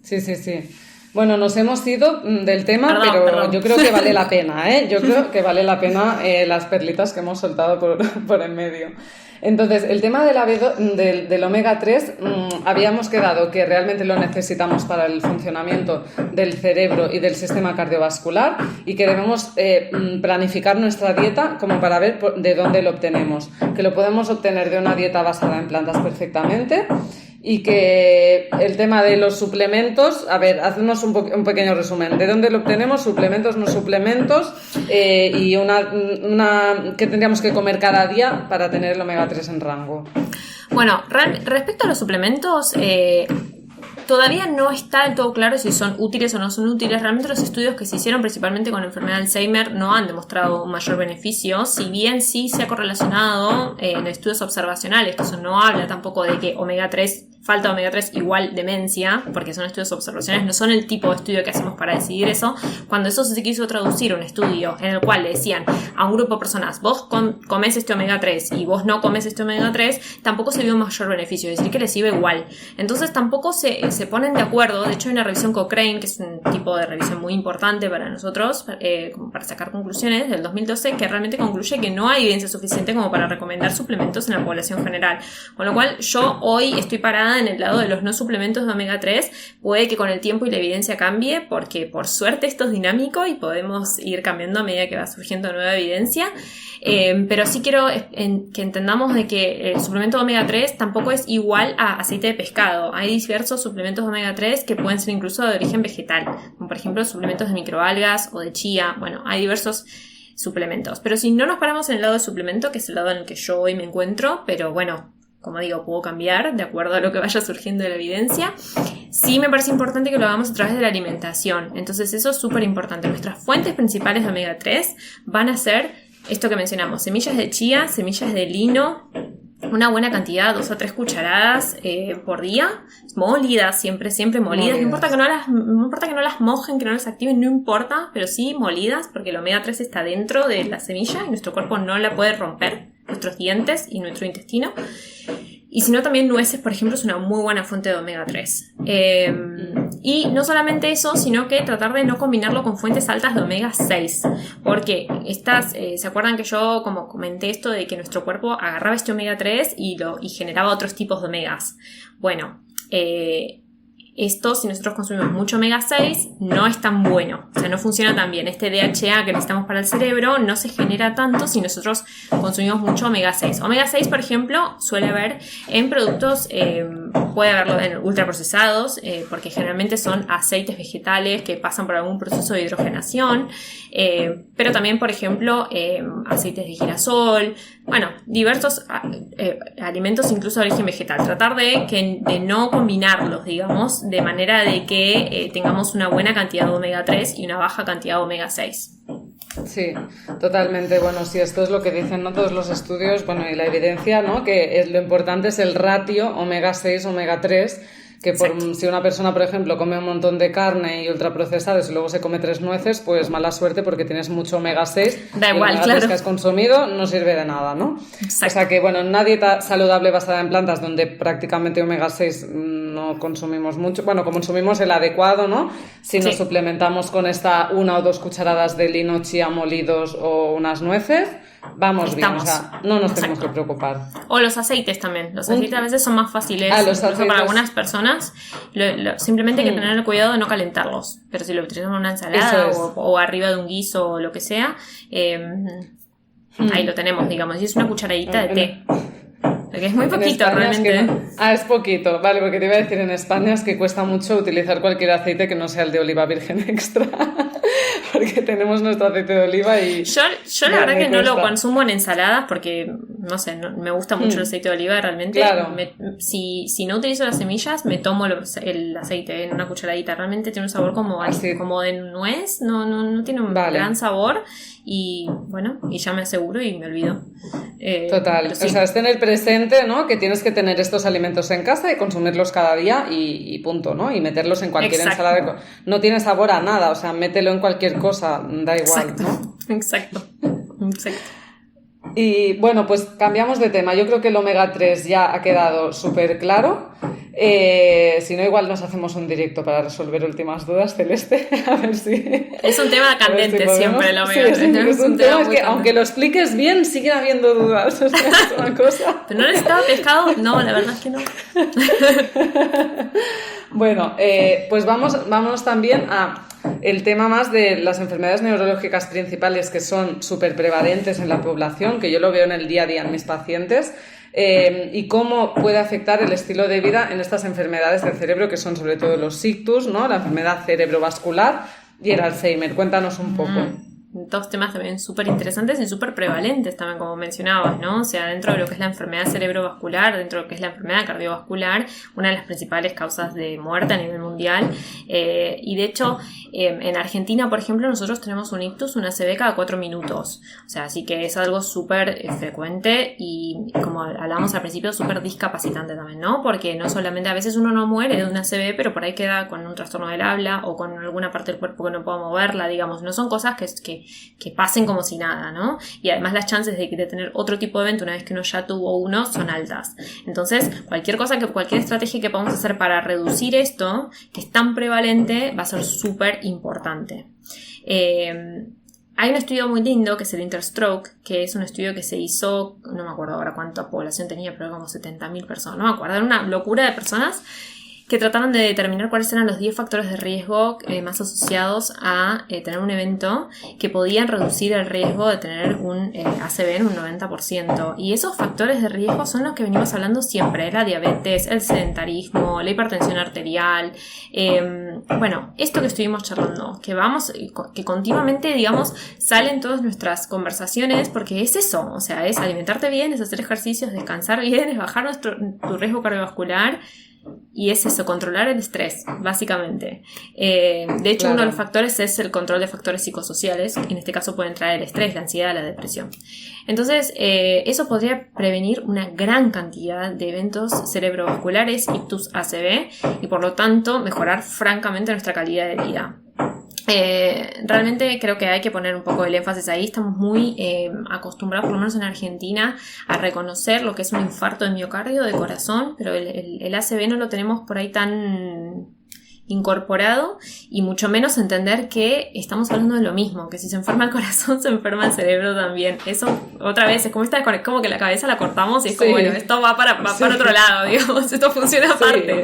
Speaker 1: Sí. Bueno, nos hemos ido del tema, perdón. Yo creo que vale la pena, ¿eh? Yo creo que vale la pena las perlitas que hemos soltado por en medio. Entonces, el tema del omega 3, habíamos quedado que realmente lo necesitamos para el funcionamiento del cerebro y del sistema cardiovascular y que debemos planificar nuestra dieta como para ver de dónde lo obtenemos. Que lo podemos obtener de una dieta basada en plantas perfectamente. Y que el tema de los suplementos, a ver, haznos un pequeño resumen. ¿De dónde lo obtenemos? Suplementos, no suplementos, y qué tendríamos que comer cada día para tener el omega 3 en rango.
Speaker 2: Bueno, respecto a los suplementos, todavía no está del todo claro si son útiles o no son útiles. Realmente los estudios que se hicieron principalmente con la enfermedad de Alzheimer no han demostrado un mayor beneficio, si bien sí se ha correlacionado en estudios observacionales, que eso no habla tampoco de que omega 3, falta de omega 3 igual demencia, porque son estudios observacionales, no son el tipo de estudio que hacemos para decidir eso. Cuando eso se quiso traducir a un estudio en el cual le decían a un grupo de personas, vos comés este omega 3 y vos no comés este omega 3, tampoco se vio un mayor beneficio, es decir, que les iba igual. Entonces tampoco se ponen de acuerdo. De hecho hay una revisión Cochrane, que es un tipo de revisión muy importante para nosotros, como para sacar conclusiones, del 2012, que realmente concluye que no hay evidencia suficiente como para recomendar suplementos en la población general. Con lo cual yo hoy estoy parada en el lado de los no suplementos de omega 3. Puede que con el tiempo y la evidencia cambie, porque por suerte esto es dinámico y podemos ir cambiando a medida que va surgiendo nueva evidencia. Pero sí quiero que entendamos de que el suplemento de omega 3 tampoco es igual a aceite de pescado. Hay diversos suplementos de omega 3 que pueden ser incluso de origen vegetal, como por ejemplo suplementos de microalgas o de chía. Bueno, hay diversos suplementos. Pero si no nos paramos en el lado del suplemento, que es el lado en el que yo hoy me encuentro, pero bueno, como digo, puedo cambiar de acuerdo a lo que vaya surgiendo de la evidencia. Sí me parece importante que lo hagamos a través de la alimentación. Entonces eso es súper importante. Nuestras fuentes principales de omega 3 van a ser esto que mencionamos: semillas de chía, semillas de lino, una buena cantidad, 2 a 3 cucharadas por día, molidas, siempre molidas. No importa que no las mojen, que no las activen, no importa, pero sí molidas, porque el omega 3 está dentro de la semilla y nuestro cuerpo no la puede romper, nuestros dientes y nuestro intestino. Y si no, también nueces, por ejemplo, es una muy buena fuente de omega 3. Y no solamente eso, sino que tratar de no combinarlo con fuentes altas de omega 6. Porque ¿se acuerdan que yo como comenté esto de que nuestro cuerpo agarraba este omega 3 y generaba otros tipos de omegas? Bueno, esto, si nosotros consumimos mucho omega 6, no es tan bueno. O sea, no funciona tan bien. Este DHA que necesitamos para el cerebro no se genera tanto si nosotros consumimos mucho omega 6. Omega 6, por ejemplo, suele haber en productos, puede haberlo en ultraprocesados, porque generalmente son aceites vegetales que pasan por algún proceso de hidrogenación. Pero también, por ejemplo, aceites de girasol. Bueno, diversos alimentos incluso de origen vegetal. Tratar de no combinarlos, digamos, de manera de que tengamos una buena cantidad de omega 3 y una baja cantidad de omega 6.
Speaker 1: Sí, totalmente. Bueno, sí, esto es lo que dicen, ¿no?, todos los estudios, bueno, y la evidencia, ¿no?, que lo importante es el ratio omega 6, omega 3, que si una persona, por ejemplo, come un montón de carne y ultraprocesados y luego se come 3 nueces, pues mala suerte porque tienes mucho omega 6.
Speaker 2: Da igual,
Speaker 1: el omega 3 que has consumido no sirve de nada, ¿no?
Speaker 2: Exacto.
Speaker 1: O sea que, bueno, en una dieta saludable basada en plantas donde prácticamente omega 6 no consumimos mucho, bueno, consumimos el adecuado, ¿no? Si nos suplementamos con 1 o 2 cucharadas de lino, chía molidos o unas nueces, vamos bien, o sea, no nos tenemos que preocupar.
Speaker 2: O los aceites también. Los aceites a veces son más fáciles,
Speaker 1: los aceites
Speaker 2: para algunas personas. Simplemente hay que tener el cuidado de no calentarlos. Pero si lo utilizamos en una ensalada o arriba de un guiso o lo que sea, ahí lo tenemos, digamos. Y es una cucharadita de té. Porque es muy poquito realmente.
Speaker 1: Es poquito, vale, porque te iba a decir, en España es que cuesta mucho utilizar cualquier aceite que no sea el de oliva virgen extra. Porque tenemos nuestro aceite de oliva y...
Speaker 2: Yo la verdad que no lo consumo en ensaladas porque no sé, me gusta mucho el aceite de oliva, realmente.
Speaker 1: Claro.
Speaker 2: Si no utilizo las semillas, me tomo el aceite en una cucharadita. Realmente tiene un sabor como de nuez, no tiene un gran sabor. Y bueno, y ya me aseguro y me olvido.
Speaker 1: Total, sí. O sea, es tener presente, ¿no? Que tienes que tener estos alimentos en casa y consumirlos cada día y punto, ¿no? Y meterlos en cualquier ensalada. No tiene sabor a nada, o sea, mételo en cualquier cosa, da igual, ¿no?
Speaker 2: Exacto.
Speaker 1: Y bueno, pues cambiamos de tema. Yo creo que el omega 3 ya ha quedado súper claro. Si no, igual nos hacemos un directo para resolver últimas dudas, Celeste. A ver si...
Speaker 2: Es un tema candente siempre el omega 3.
Speaker 1: Sí, es un tema que, aunque lo expliques bien, siguen habiendo dudas. O sea, es una cosa...
Speaker 2: ¿Pero no necesitaba pescado? No, la verdad es que no.
Speaker 1: Bueno, pues vámonos también a el tema más de las enfermedades neurológicas principales que son súper prevalentes en la población, que yo lo veo en el día a día en mis pacientes, y cómo puede afectar el estilo de vida en estas enfermedades del cerebro, que son sobre todo los ictus, ¿no? La enfermedad cerebrovascular y el Alzheimer. Cuéntanos un poco.
Speaker 2: Dos temas también súper interesantes y súper prevalentes también, como mencionabas, ¿no? O sea, dentro de lo que es la enfermedad cerebrovascular, dentro de lo que es la enfermedad cardiovascular, una de las principales causas de muerte a nivel mundial. Y de hecho, en Argentina, por ejemplo, nosotros tenemos un ictus, una ACV cada 4 minutos. O sea, así que es algo súper frecuente y, como hablábamos al principio, súper discapacitante también, ¿no? Porque no solamente a veces uno no muere de una ACV, pero por ahí queda con un trastorno del habla o con alguna parte del cuerpo que no pueda moverla, digamos. No son cosas que pasen como si nada, ¿no? Y además las chances de tener otro tipo de evento una vez que uno ya tuvo uno son altas. Entonces, cualquier estrategia que podamos hacer para reducir esto, que es tan prevalente, va a ser súper importante. Hay un estudio muy lindo que es el Interstroke, que es un estudio que se hizo, no me acuerdo ahora cuánta población tenía, pero como 70.000 personas, no me acuerdo, era una locura de personas que trataron de determinar cuáles eran los 10 factores de riesgo más asociados a tener un evento que podían reducir el riesgo de tener un ACV en un 90%. Y esos factores de riesgo son los que venimos hablando siempre: la diabetes, el sedentarismo, la hipertensión arterial. Bueno, esto que estuvimos charlando, que continuamente, digamos, sale en todas nuestras conversaciones, porque es eso, o sea, es alimentarte bien, es hacer ejercicios, descansar bien, es bajar tu riesgo cardiovascular. Y es eso, controlar el estrés, básicamente. De hecho,
Speaker 1: Claro.
Speaker 2: Uno de los factores es el control de factores psicosociales. En este caso pueden traer el estrés, la ansiedad, la depresión. Entonces, eso podría prevenir una gran cantidad de eventos cerebrovasculares, ictus, ACV, y por lo tanto mejorar francamente nuestra calidad de vida. Realmente creo que hay que poner un poco el énfasis ahí. Estamos muy acostumbrados, por lo menos en Argentina, a reconocer lo que es un infarto de miocardio, de corazón, pero el ACV no lo tenemos por ahí tan incorporado, y mucho menos entender que estamos hablando de lo mismo, que si se enferma el corazón se enferma el cerebro también. Eso otra vez es como que la cabeza la cortamos y es como, bueno, esto va para otro lado, digamos, esto funciona aparte.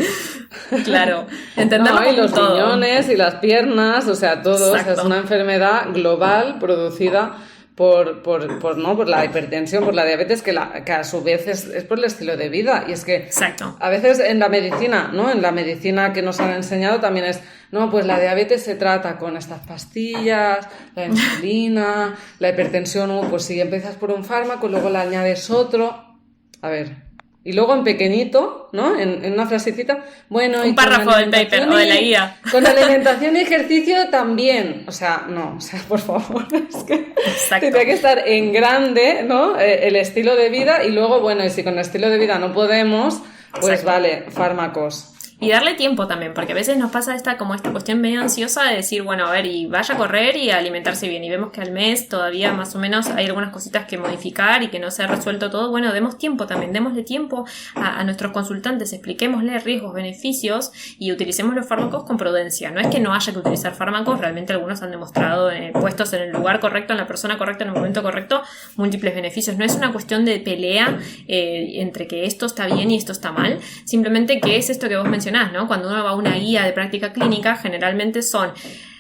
Speaker 2: Claro, entenderlo
Speaker 1: y los
Speaker 2: todo.
Speaker 1: riñones y las piernas, o sea, todo. O sea, es una enfermedad global producida por la hipertensión, por la diabetes, que a su vez es por el estilo de vida. Y es que
Speaker 2: Exacto.
Speaker 1: A veces en la medicina, ¿no? En la medicina que nos han enseñado también es, no, pues la diabetes se trata con estas pastillas, la insulina, la hipertensión, pues si empiezas por un fármaco, luego le añades otro. A ver... Y luego en pequeñito, ¿no? En una frasecita, bueno...
Speaker 2: Un párrafo del paper o de la guía.
Speaker 1: Con alimentación y ejercicio también. O sea, no, o sea, por favor, es que tendría que estar en grande, ¿no? El estilo de vida, y luego, bueno, y si con el estilo de vida no podemos, pues vale, fármacos.
Speaker 2: Y darle tiempo también, porque a veces nos pasa esta cuestión medio ansiosa de decir, bueno, a ver, y vaya a correr y a alimentarse bien, y vemos que al mes todavía más o menos hay algunas cositas que modificar y que no se ha resuelto todo. Bueno, demos tiempo también, démosle tiempo a nuestros consultantes, expliquémosle riesgos, beneficios, y utilicemos los fármacos con prudencia. No es que no haya que utilizar fármacos, realmente algunos han demostrado, puestos en el lugar correcto, en la persona correcta, en el momento correcto, múltiples beneficios. No es una cuestión de pelea entre que esto está bien y esto está mal, simplemente que es esto que vos mencionás, ¿no? Cuando uno va a una guía de práctica clínica, generalmente son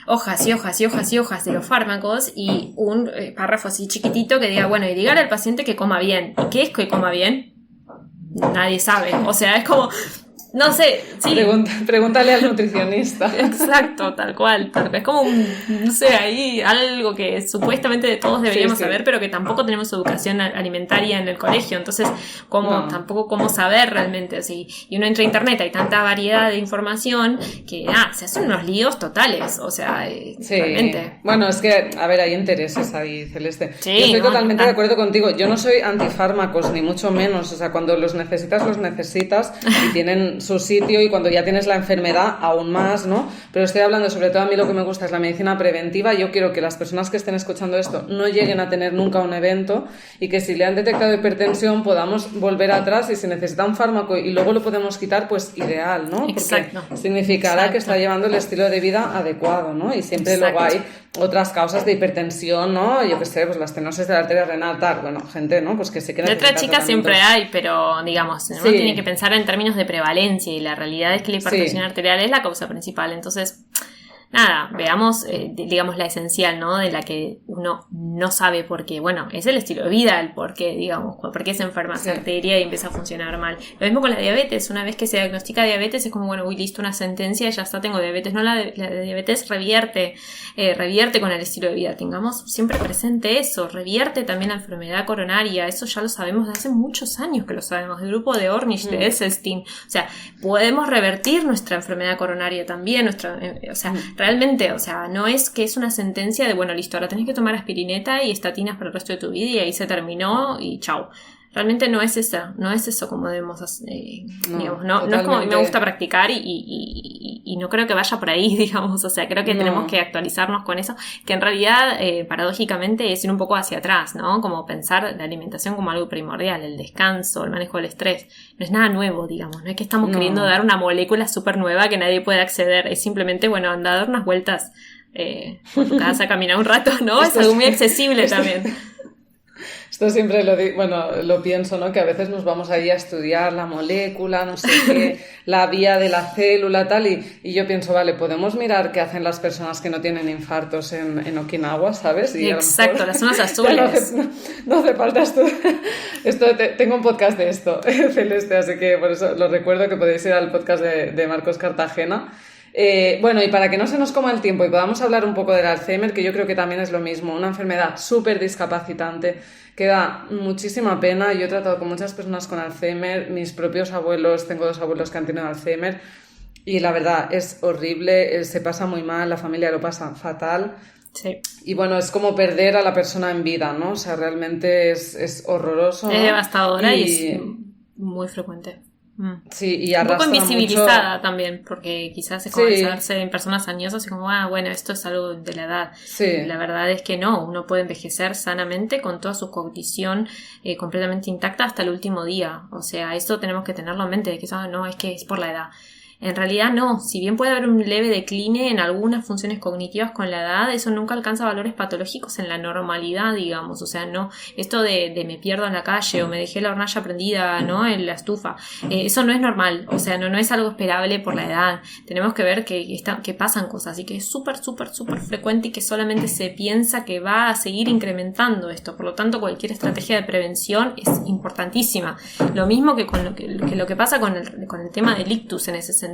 Speaker 2: hojas y hojas y hojas y hojas de los fármacos y un párrafo así chiquitito que diga, bueno, y dígale al paciente que coma bien. ¿Y qué es que coma bien? Nadie sabe. O sea, es como... no sé, sí.
Speaker 1: Pregúntale al nutricionista.
Speaker 2: Exacto, tal cual. Es como no sé, ahí algo que supuestamente todos deberíamos saber, pero que tampoco tenemos educación alimentaria en el colegio. Entonces, tampoco cómo saber realmente. Así. Y uno entra a internet, hay tanta variedad de información que se hacen unos líos totales. O sea, realmente.
Speaker 1: Bueno, es que, a ver, hay intereses ahí, Celeste.
Speaker 2: Sí,
Speaker 1: yo estoy totalmente de acuerdo contigo. Yo no soy antifármacos, ni mucho menos. O sea, cuando los necesitas y tienen su sitio, y cuando ya tienes la enfermedad, aún más, ¿no? Pero estoy hablando, sobre todo a mí lo que me gusta es la medicina preventiva. Yo quiero que las personas que estén escuchando esto no lleguen a tener nunca un evento, y que si le han detectado hipertensión podamos volver atrás, y si necesita un fármaco y luego lo podemos quitar, pues ideal, ¿no? Porque significará que está llevando el estilo de vida adecuado, ¿no? Y siempre luego hay otras causas de hipertensión, ¿no? Yo qué sé, pues la estenosis de la arteria renal, tal. Bueno, gente, ¿no? Pues que sí que necesita
Speaker 2: de otra chica siempre hay, pero digamos, uno tiene que pensar en términos de prevalencia, y la realidad es que la hipertensión arterial es la causa principal. Entonces, nada, veamos, digamos, la esencial, ¿no? De la que uno no sabe por qué. Bueno, es el estilo de vida, el por qué, digamos, por qué se enferma esa arteria y empieza a funcionar mal. Lo mismo con la diabetes. Una vez que se diagnostica diabetes es como, bueno, listo, una sentencia, ya está, tengo diabetes. No, la diabetes revierte con el estilo de vida. Tengamos siempre presente eso. Revierte también la enfermedad coronaria. Eso ya lo sabemos de hace muchos años que lo sabemos. Del grupo de Ornish, de Esselstyn. O sea, podemos revertir nuestra enfermedad coronaria también. Realmente, o sea, no es que es una sentencia de, bueno, listo, ahora tenés que tomar aspirineta y estatinas para el resto de tu vida y ahí se terminó y chau. Realmente no es eso como debemos hacer, digamos, no es como me gusta practicar y no creo que vaya por ahí, digamos, o sea, creo que tenemos que actualizarnos con eso, que en realidad, paradójicamente, es ir un poco hacia atrás, ¿no? Como pensar la alimentación como algo primordial, el descanso, el manejo del estrés, no es nada nuevo, digamos, no es que estamos queriendo dar una molécula súper nueva que nadie puede acceder, es simplemente, bueno, anda a dar unas vueltas por tu casa, caminar un rato, ¿no? Es algo muy accesible también.
Speaker 1: Esto siempre lo pienso, ¿no? Que a veces nos vamos ahí a estudiar la molécula, no sé qué, la vía de la célula, tal, y yo pienso, vale, podemos mirar qué hacen las personas que no tienen infartos en Okinawa, ¿sabes? Y
Speaker 2: exacto, las zonas azules.
Speaker 1: No hace falta tengo un podcast de esto, Celeste, así que por eso lo recuerdo, que podéis ir al podcast de Marcos Cartagena. Y para que no se nos coma el tiempo y podamos hablar un poco del Alzheimer, que yo creo que también es lo mismo, una enfermedad súper discapacitante que da muchísima pena. Yo he tratado con muchas personas con Alzheimer, mis propios abuelos, tengo 2 abuelos que han tenido Alzheimer, y la verdad es horrible, se pasa muy mal, la familia lo pasa fatal.
Speaker 2: Sí.
Speaker 1: Y bueno, es como perder a la persona en vida, ¿no? O sea, realmente es horroroso, ¿no?
Speaker 2: Es devastadora y es muy frecuente.
Speaker 1: Sí, y arrastra
Speaker 2: un poco invisibilizada
Speaker 1: mucho...
Speaker 2: también, porque quizás es como pensarse en personas añosas y como, bueno, esto es algo de la edad.
Speaker 1: Sí.
Speaker 2: La verdad es que no, uno puede envejecer sanamente con toda su cognición completamente intacta hasta el último día. O sea, eso tenemos que tenerlo en mente, de que no, es que es por la edad. En realidad no, si bien puede haber un leve decline en algunas funciones cognitivas con la edad, eso nunca alcanza valores patológicos en la normalidad, digamos. O sea, no, esto de me pierdo en la calle o me dejé la hornalla prendida, ¿no? En la estufa, eso no es normal, o sea, no es algo esperable por la edad. Tenemos que ver que pasan cosas y que es súper frecuente y que solamente se piensa que va a seguir incrementando esto. Por lo tanto, cualquier estrategia de prevención es importantísima. Lo mismo que con lo que pasa con el tema del ictus en ese sentido.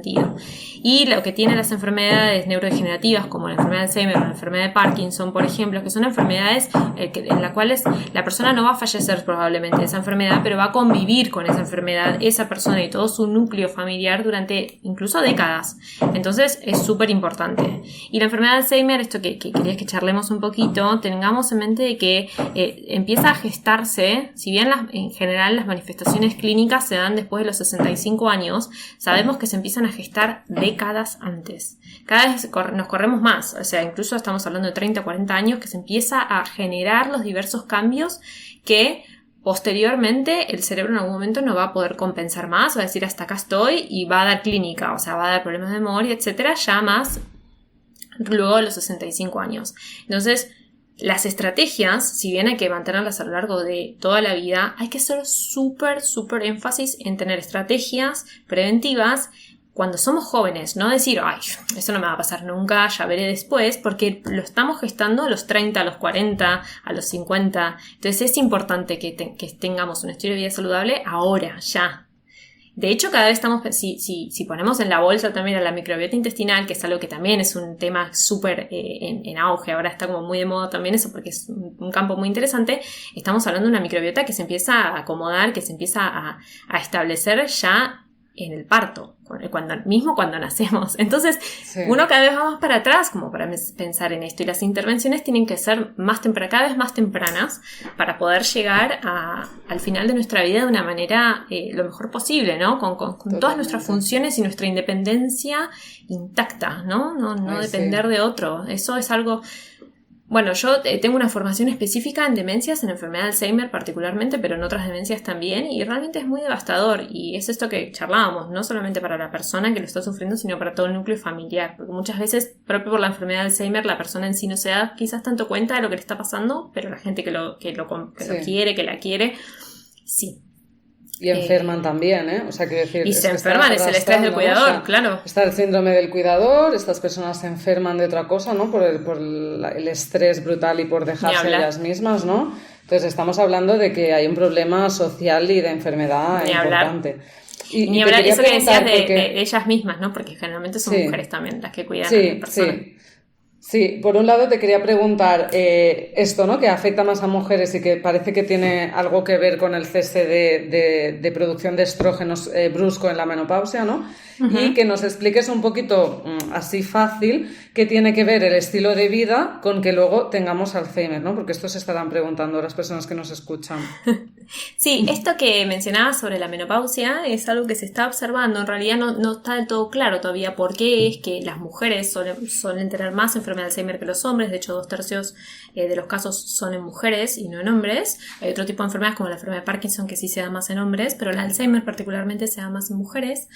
Speaker 2: Y lo que tienen las enfermedades neurodegenerativas como la enfermedad de Alzheimer o la enfermedad de Parkinson, por ejemplo, que son enfermedades en las cuales la persona no va a fallecer probablemente de esa enfermedad, pero va a convivir con esa enfermedad, esa persona y todo su núcleo familiar durante incluso décadas. Entonces es súper importante. Y la enfermedad de Alzheimer, esto que quería que charlemos un poquito, tengamos en mente de que empieza a gestarse, si bien en general las manifestaciones clínicas se dan después de los 65 años, sabemos que se empiezan a gestar décadas antes. Cada vez nos corremos más, o sea, incluso estamos hablando de 30 o 40 años que se empieza a generar los diversos cambios que posteriormente el cerebro en algún momento no va a poder compensar más, va a decir hasta acá estoy y va a dar clínica, o sea, va a dar problemas de memoria, etcétera, ya más luego de los 65 años. Entonces, las estrategias, si bien hay que mantenerlas a lo largo de toda la vida, hay que hacer súper énfasis en tener estrategias preventivas cuando somos jóvenes, no decir, ay, eso no me va a pasar nunca, ya veré después, porque lo estamos gestando a los 30, a los 40, a los 50. Entonces es importante que tengamos un estilo de vida saludable ahora, ya. De hecho, cada vez estamos, si ponemos en la bolsa también a la microbiota intestinal, que es algo que también es un tema súper en auge, ahora está como muy de moda también eso porque es un campo muy interesante, estamos hablando de una microbiota que se empieza a acomodar, que se empieza a establecer ya en el parto, mismo cuando nacemos. Entonces, uno cada vez va más para atrás como para pensar en esto, y las intervenciones tienen que ser cada vez más tempranas para poder llegar al final de nuestra vida de una manera lo mejor posible, ¿no? Con todas nuestras funciones y nuestra independencia intacta, ¿no? No depender de otro. Eso es algo... Bueno, yo tengo una formación específica en demencias, en enfermedad de Alzheimer particularmente, pero en otras demencias también, y realmente es muy devastador, y es esto que charlábamos, no solamente para la persona que lo está sufriendo, sino para todo el núcleo familiar, porque muchas veces, propio por la enfermedad de Alzheimer, la persona en sí no se da quizás tanto cuenta de lo que le está pasando, pero la gente que lo quiere, que la quiere, sí.
Speaker 1: Y enferman también, ¿eh? O sea, quiero decir...
Speaker 2: Y se enferman, es el estrés del cuidador, o sea, claro.
Speaker 1: Está el síndrome del cuidador, estas personas se enferman de otra cosa, ¿no? Por el estrés brutal y por dejarse ellas mismas, ¿no? Entonces estamos hablando de que hay un problema social y de enfermedad importante.
Speaker 2: Ni hablar eso que decías de ellas mismas, ¿no? Porque generalmente son mujeres también las que cuidan a las personas.
Speaker 1: Sí, por un lado te quería preguntar esto, ¿no? Que afecta más a mujeres y que parece que tiene algo que ver con el cese de producción de estrógenos brusco en la menopausia, ¿no? Uh-huh. Y que nos expliques un poquito así fácil qué tiene que ver el estilo de vida con que luego tengamos Alzheimer, ¿no? Porque esto se estarán preguntando las personas que nos escuchan.
Speaker 2: Sí, esto que mencionabas sobre la menopausia es algo que se está observando. En realidad no está del todo claro todavía por qué es que las mujeres suelen tener más enfermedad de Alzheimer que los hombres. De hecho, 2/3 de los casos son en mujeres y no en hombres. Hay otro tipo de enfermedades como la enfermedad de Parkinson que sí se da más en hombres, pero el Alzheimer particularmente se da más en mujeres.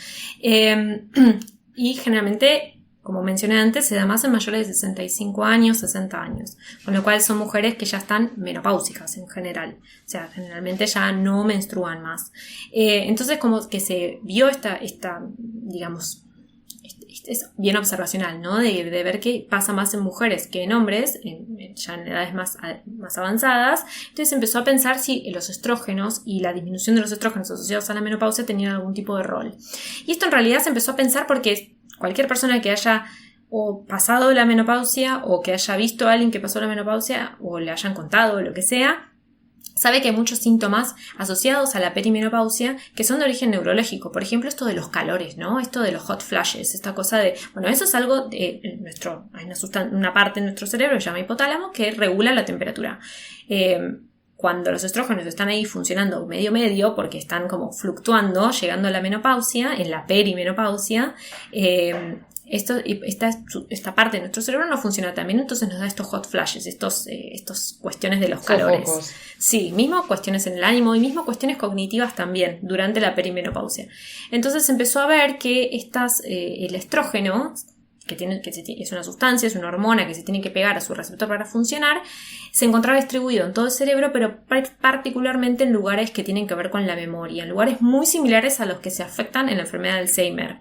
Speaker 2: Y generalmente, como mencioné antes, se da más en mayores de 65 años, 60 años, con lo cual son mujeres que ya están menopáusicas en general, o sea, generalmente ya no menstruan más. Entonces, como que se vio esta digamos, es bien observacional, ¿no? De ver que pasa más en mujeres que en hombres, ya en edades más avanzadas. Entonces se empezó a pensar si los estrógenos y la disminución de los estrógenos asociados a la menopausia tenían algún tipo de rol. Y esto en realidad se empezó a pensar porque cualquier persona que haya o pasado la menopausia o que haya visto a alguien que pasó la menopausia o le hayan contado o lo que sea, sabe que hay muchos síntomas asociados a la perimenopausia que son de origen neurológico. Por ejemplo, esto de los calores, ¿no? Esto de los hot flashes, esta cosa de... Bueno, eso es algo de hay una parte de nuestro cerebro que se llama hipotálamo que regula la temperatura. Cuando los estrógenos están ahí funcionando medio, porque están como fluctuando, llegando a la menopausia, en la perimenopausia, esta parte de nuestro cerebro no funciona tan bien, entonces nos da estos hot flashes, estos cuestiones de los calores.
Speaker 1: Sofocos.
Speaker 2: Sí, mismo cuestiones en el ánimo y mismo cuestiones cognitivas también durante la perimenopausia. Entonces se empezó a ver que el estrógeno, es una sustancia, es una hormona que se tiene que pegar a su receptor para funcionar, se encontraba distribuido en todo el cerebro, pero particularmente en lugares que tienen que ver con la memoria, en lugares muy similares a los que se afectan en la enfermedad de Alzheimer.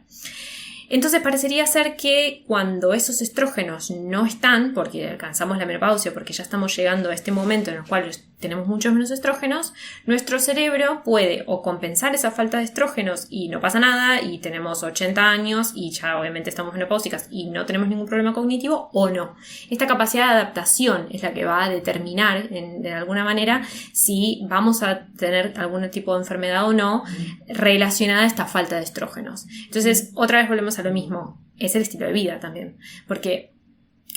Speaker 2: Entonces parecería ser que cuando esos estrógenos no están, porque alcanzamos la menopausia, porque ya estamos llegando a este momento en el cual tenemos muchos menos estrógenos, nuestro cerebro puede o compensar esa falta de estrógenos y no pasa nada y tenemos 80 años y ya obviamente estamos menopáusicas y no tenemos ningún problema cognitivo, o no. Esta capacidad de adaptación es la que va a determinar de alguna manera si vamos a tener algún tipo de enfermedad o no relacionada a esta falta de estrógenos. Entonces otra vez volvemos a lo mismo, es el estilo de vida también, porque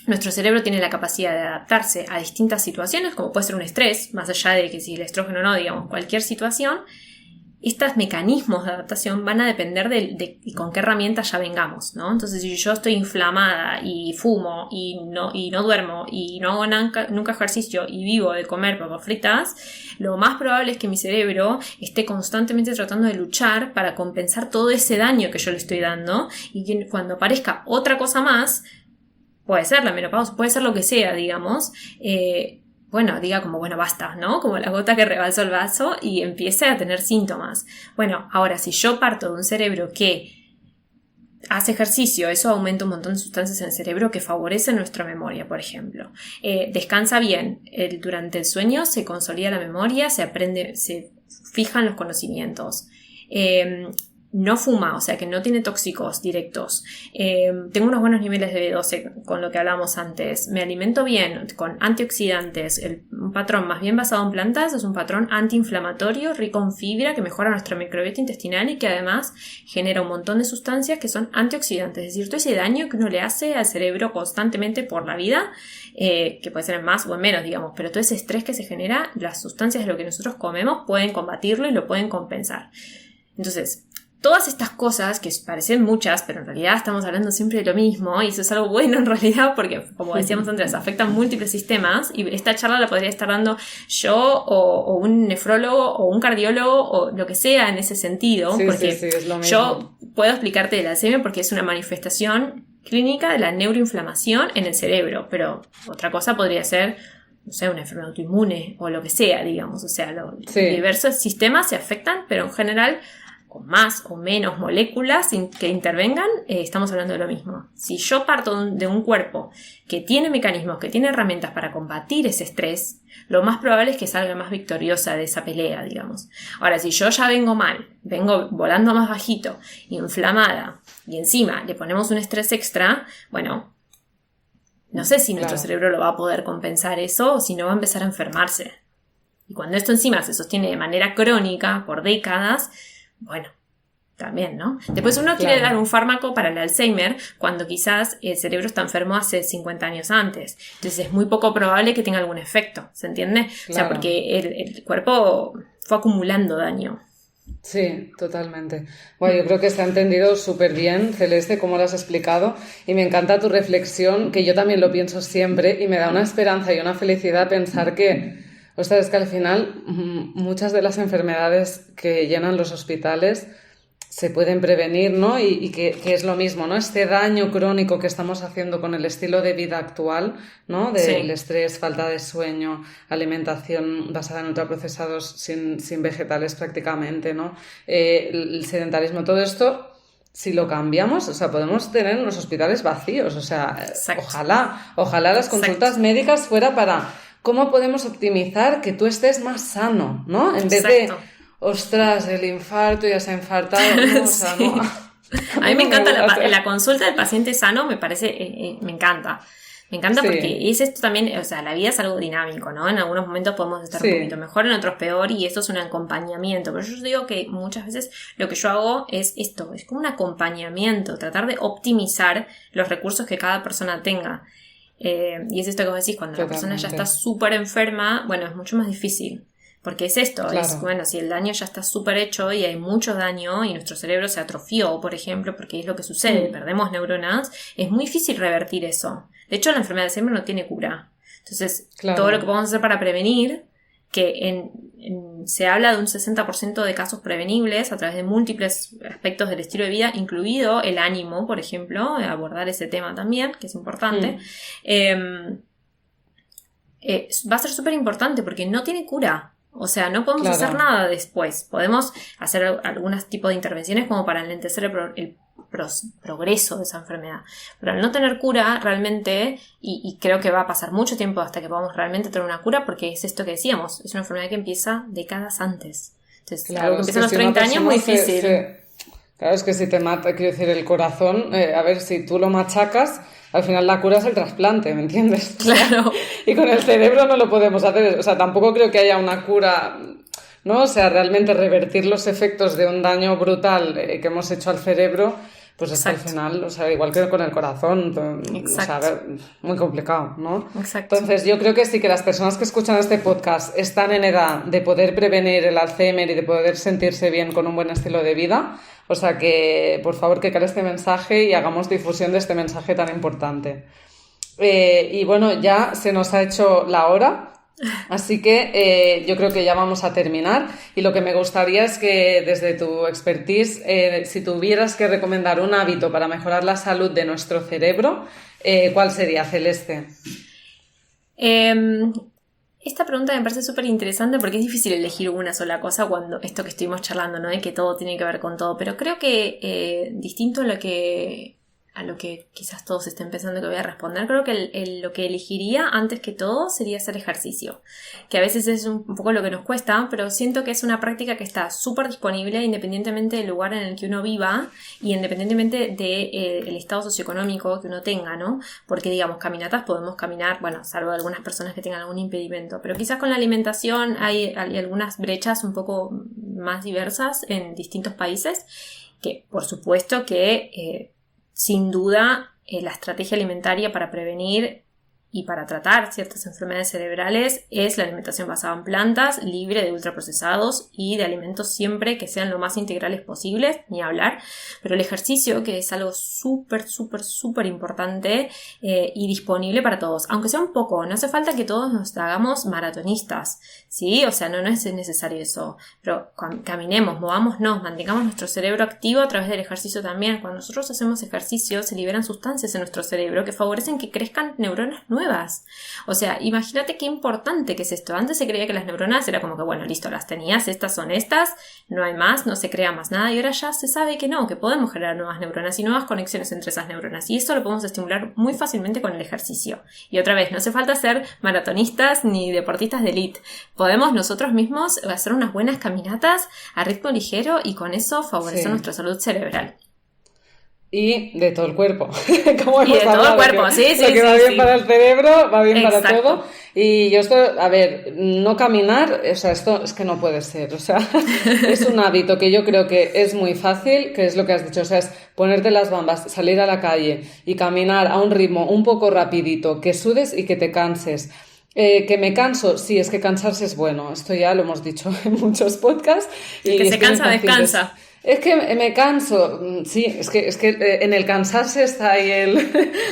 Speaker 2: nuestro cerebro tiene la capacidad de adaptarse a distintas situaciones, como puede ser un estrés, más allá de que si el estrógeno no, digamos, cualquier situación. Estos mecanismos de adaptación van a depender de con qué herramientas ya vengamos, ¿no? Entonces, si yo estoy inflamada y fumo y no duermo y no hago nunca ejercicio y vivo de comer papas fritas, lo más probable es que mi cerebro esté constantemente tratando de luchar para compensar todo ese daño que yo le estoy dando, y que cuando aparezca otra cosa más, puede ser la menopausia, puede ser lo que sea, digamos, diga como, basta, ¿no? Como la gota que rebalsó el vaso y empiece a tener síntomas. Bueno, ahora, si yo parto de un cerebro que hace ejercicio, eso aumenta un montón de sustancias en el cerebro que favorecen nuestra memoria, por ejemplo. Descansa bien. Durante el sueño se consolida la memoria, se aprende, se fijan los conocimientos. no fuma, o sea que no tiene tóxicos directos, tengo unos buenos niveles de B12 con lo que hablábamos antes, me alimento bien con antioxidantes, un patrón más bien basado en plantas es un patrón antiinflamatorio, rico en fibra que mejora nuestra microbiota intestinal y que además genera un montón de sustancias que son antioxidantes, es decir, todo ese daño que uno le hace al cerebro constantemente por la vida, que puede ser en más o en menos, digamos, pero todo ese estrés que se genera, las sustancias de lo que nosotros comemos pueden combatirlo y lo pueden compensar. Entonces, todas estas cosas, que parecen muchas, pero en realidad estamos hablando siempre de lo mismo, y eso es algo bueno en realidad, porque, como decíamos antes, afectan múltiples sistemas, y esta charla la podría estar dando yo, o un nefrólogo, o un cardiólogo, o lo que sea en ese sentido, porque
Speaker 1: es lo mismo.
Speaker 2: Yo puedo explicarte de la leucemia porque es una manifestación clínica de la neuroinflamación en el cerebro, pero otra cosa podría ser, no sé, una enfermedad autoinmune, o lo que sea, digamos, o sea, diversos sistemas se afectan, pero en general, con más o menos moléculas que intervengan, estamos hablando de lo mismo. Si yo parto de un cuerpo que tiene mecanismos, que tiene herramientas para combatir ese estrés, lo más probable es que salga más victoriosa de esa pelea, digamos. Ahora, si yo ya vengo mal, vengo volando más bajito, inflamada, y encima le ponemos un estrés extra, bueno, no sé si nuestro cerebro lo va a poder compensar eso o si no va a empezar a enfermarse. Y cuando esto encima se sostiene de manera crónica por décadas, bueno, también, ¿no? Después uno quiere dar un fármaco para el Alzheimer cuando quizás el cerebro está enfermo hace 50 años antes. Entonces es muy poco probable que tenga algún efecto, ¿se entiende? Claro. O sea, porque el cuerpo fue acumulando daño.
Speaker 1: Sí, totalmente. Bueno, yo creo que se ha entendido súper bien, Celeste, cómo lo has explicado, y me encanta tu reflexión, que yo también lo pienso siempre, y me da una esperanza y una felicidad pensar que, ostras, es que al final muchas de las enfermedades que llenan los hospitales se pueden prevenir, ¿no? Y que es lo mismo, ¿no? Este daño crónico que estamos haciendo con el estilo de vida actual, ¿no? Del estrés, falta de sueño, alimentación basada en ultraprocesados sin vegetales prácticamente, ¿no? El sedentarismo, todo esto, si lo cambiamos, o sea, podemos tener unos hospitales vacíos, o sea, ojalá las consultas médicas fuera para cómo podemos optimizar que tú estés más sano, ¿no? En vez de, ostras, el infarto ya se ha infartado, ¿no? O sea, no.
Speaker 2: A mí me encanta la consulta del paciente sano, me parece, me encanta. Me encanta porque es esto también, o sea, la vida es algo dinámico, ¿no? En algunos momentos podemos estar un poquito mejor, en otros peor, y esto es un acompañamiento. Pero yo digo que muchas veces lo que yo hago es esto, es como un acompañamiento, tratar de optimizar los recursos que cada persona tenga. Y es esto que vos decís, cuando la persona ya está súper enferma, bueno, es mucho más difícil. Porque es esto, es, bueno, si el daño ya está súper hecho y hay mucho daño y nuestro cerebro se atrofió, por ejemplo, porque es lo que sucede, perdemos neuronas, es muy difícil revertir eso. De hecho, la enfermedad de Alzheimer no tiene cura. Entonces, todo lo que podemos hacer para prevenir, que se habla de un 60% de casos prevenibles a través de múltiples aspectos del estilo de vida, incluido el ánimo, por ejemplo, abordar ese tema también, que es importante, va a ser súper importante porque no tiene cura. O sea, no podemos hacer nada después. Podemos hacer algunos tipos de intervenciones como para enlentecer el progreso de esa enfermedad. Pero al no tener cura realmente, y creo que va a pasar mucho tiempo hasta que podamos realmente tener una cura, porque es esto que decíamos, es una enfermedad que empieza décadas antes. Entonces, algo que empieza a los 30 años es muy difícil.
Speaker 1: Claro, es que si te mata, quiero decir, el corazón, a ver, si tú lo machacas, al final la cura es el trasplante, ¿me entiendes?
Speaker 2: Claro.
Speaker 1: Y con el cerebro no lo podemos hacer, o sea, tampoco creo que haya una cura, ¿no? O sea, realmente revertir los efectos de un daño brutal que hemos hecho al cerebro, pues es que al final, o sea, igual que con el corazón, o sea, a ver, muy complicado, ¿no?
Speaker 2: Exacto.
Speaker 1: Entonces, yo creo que sí que las personas que escuchan este podcast están en edad de poder prevenir el Alzheimer y de poder sentirse bien con un buen estilo de vida. O sea que, por favor, que cale este mensaje y hagamos difusión de este mensaje tan importante. Y bueno, ya se nos ha hecho la hora, así que yo creo que ya vamos a terminar. Y lo que me gustaría es que, desde tu expertise, si tuvieras que recomendar un hábito para mejorar la salud de nuestro cerebro, ¿cuál sería, Celeste?
Speaker 2: Esta pregunta me parece súper interesante porque es difícil elegir una sola cosa cuando esto que estuvimos charlando, ¿no? De que todo tiene que ver con todo. Pero creo que distinto a lo que a lo que quizás todos estén pensando que voy a responder, creo que lo que elegiría antes que todo sería hacer ejercicio, que a veces es un poco lo que nos cuesta, pero siento que es una práctica que está súper disponible independientemente del lugar en el que uno viva y independientemente del estado socioeconómico que uno tenga, ¿no? Porque digamos, caminatas podemos caminar, bueno, salvo algunas personas que tengan algún impedimento, pero quizás con la alimentación hay algunas brechas un poco más diversas en distintos países, que por supuesto que sin duda la estrategia alimentaria para prevenir y para tratar ciertas enfermedades cerebrales es la alimentación basada en plantas, libre de ultraprocesados y de alimentos siempre que sean lo más integrales posibles, ni hablar. Pero el ejercicio, que es algo súper, súper, súper importante y disponible para todos, aunque sea un poco, no hace falta que todos nos hagamos maratonistas, ¿sí? O sea, no es necesario eso, pero caminemos, movámonos, mantengamos nuestro cerebro activo a través del ejercicio también. Cuando nosotros hacemos ejercicio se liberan sustancias en nuestro cerebro que favorecen que crezcan neuronas nuevas. O sea, imagínate qué importante que es esto. Antes se creía que las neuronas era como que, bueno, listo, las tenías, estas son estas, no hay más, no se crea más nada, y ahora ya se sabe que no, que podemos generar nuevas neuronas y nuevas conexiones entre esas neuronas, y eso lo podemos estimular muy fácilmente con el ejercicio. Y otra vez, no hace falta ser maratonistas ni deportistas de elite. Podemos nosotros mismos hacer unas buenas caminatas a ritmo ligero y con eso favorecer nuestra salud cerebral.
Speaker 1: Y de todo el cuerpo. Como
Speaker 2: y de todo el cuerpo, sí.
Speaker 1: Lo que va bien para el cerebro, va bien
Speaker 2: Exacto.
Speaker 1: para todo. Y yo esto, a ver, no caminar, o sea, esto es que no puede ser. O sea, es un hábito que yo creo que es muy fácil, que es lo que has dicho. O sea, es ponerte las bambas, salir a la calle y caminar a un ritmo un poco rapidito, que sudes y que te canses. Que me canso, sí, es que cansarse es bueno. Esto ya lo hemos dicho en muchos podcasts.
Speaker 2: Y que se cansa, descansa.
Speaker 1: Es que me canso, sí, es que en el cansarse está ahí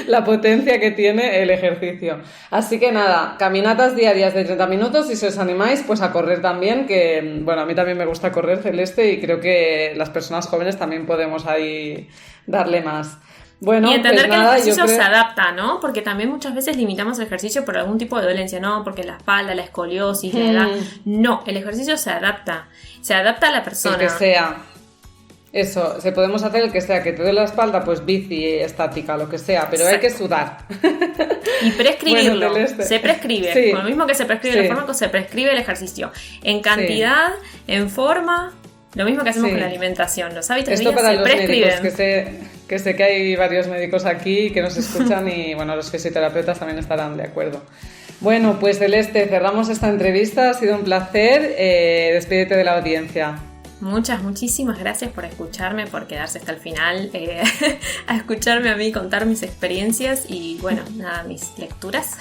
Speaker 1: la potencia que tiene el ejercicio. Así que nada, caminatas diarias de 30 minutos y si os animáis, pues a correr también, que bueno, a mí también me gusta correr, Celeste, y creo que las personas jóvenes también podemos ahí darle más. Bueno,
Speaker 2: y entender
Speaker 1: pues
Speaker 2: que
Speaker 1: nada,
Speaker 2: el ejercicio se adapta, ¿no? Porque también muchas veces limitamos el ejercicio por algún tipo de dolencia, ¿no? Porque la espalda, la escoliosis, la edad. No, el ejercicio se adapta a la persona.
Speaker 1: El que sea. Eso, se podemos hacer el que sea, que te dé la espalda, pues bici estática, lo que sea, pero
Speaker 2: Exacto.
Speaker 1: hay que sudar.
Speaker 2: Y prescribirlo,
Speaker 1: Bueno,
Speaker 2: se prescribe,
Speaker 1: sí.
Speaker 2: con lo mismo que se prescribe el fármaco, se prescribe el ejercicio. En cantidad, en forma, lo mismo que hacemos con la alimentación, los hábitos
Speaker 1: Esto
Speaker 2: de vida
Speaker 1: para
Speaker 2: se
Speaker 1: los
Speaker 2: prescriben.
Speaker 1: médicos, que sé que hay varios médicos aquí que nos escuchan y bueno, los fisioterapeutas también estarán de acuerdo. Bueno, pues Celeste, cerramos esta entrevista, ha sido un placer, despídete de la audiencia.
Speaker 2: Muchísimas gracias por escucharme, por quedarse hasta el final, a escucharme a mí contar mis experiencias y bueno, nada, mis lecturas.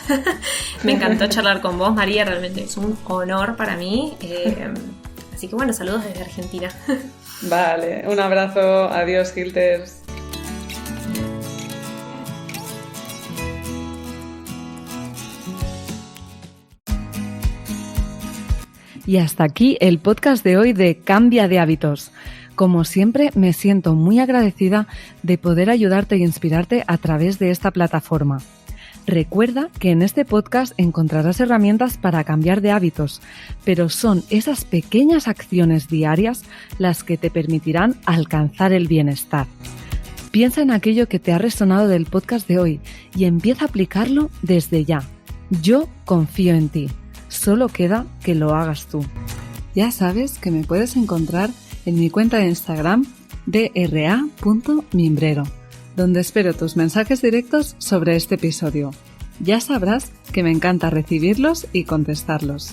Speaker 2: Me encantó charlar con vos, María, realmente es un honor para mí. Así que bueno, saludos desde Argentina.
Speaker 1: Vale, un abrazo, adiós, Hilters. Y hasta aquí el podcast de hoy de Cambia de Hábitos. Como siempre, me siento muy agradecida de poder ayudarte e inspirarte a través de esta plataforma. Recuerda que en este podcast encontrarás herramientas para cambiar de hábitos, pero son esas pequeñas acciones diarias las que te permitirán alcanzar el bienestar. Piensa en aquello que te ha resonado del podcast de hoy y empieza a aplicarlo desde ya. Yo confío en ti. Solo queda que lo hagas tú. Ya sabes que me puedes encontrar en mi cuenta de Instagram dra.mimbrero, donde espero tus mensajes directos sobre este episodio. Ya sabrás que me encanta recibirlos y contestarlos.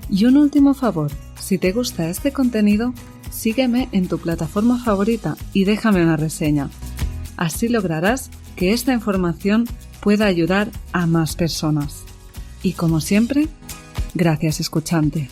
Speaker 1: Y un último favor, si te gusta este contenido, sígueme en tu plataforma favorita y déjame una reseña. Así lograrás que esta información pueda ayudar a más personas. Y como siempre, gracias escuchante.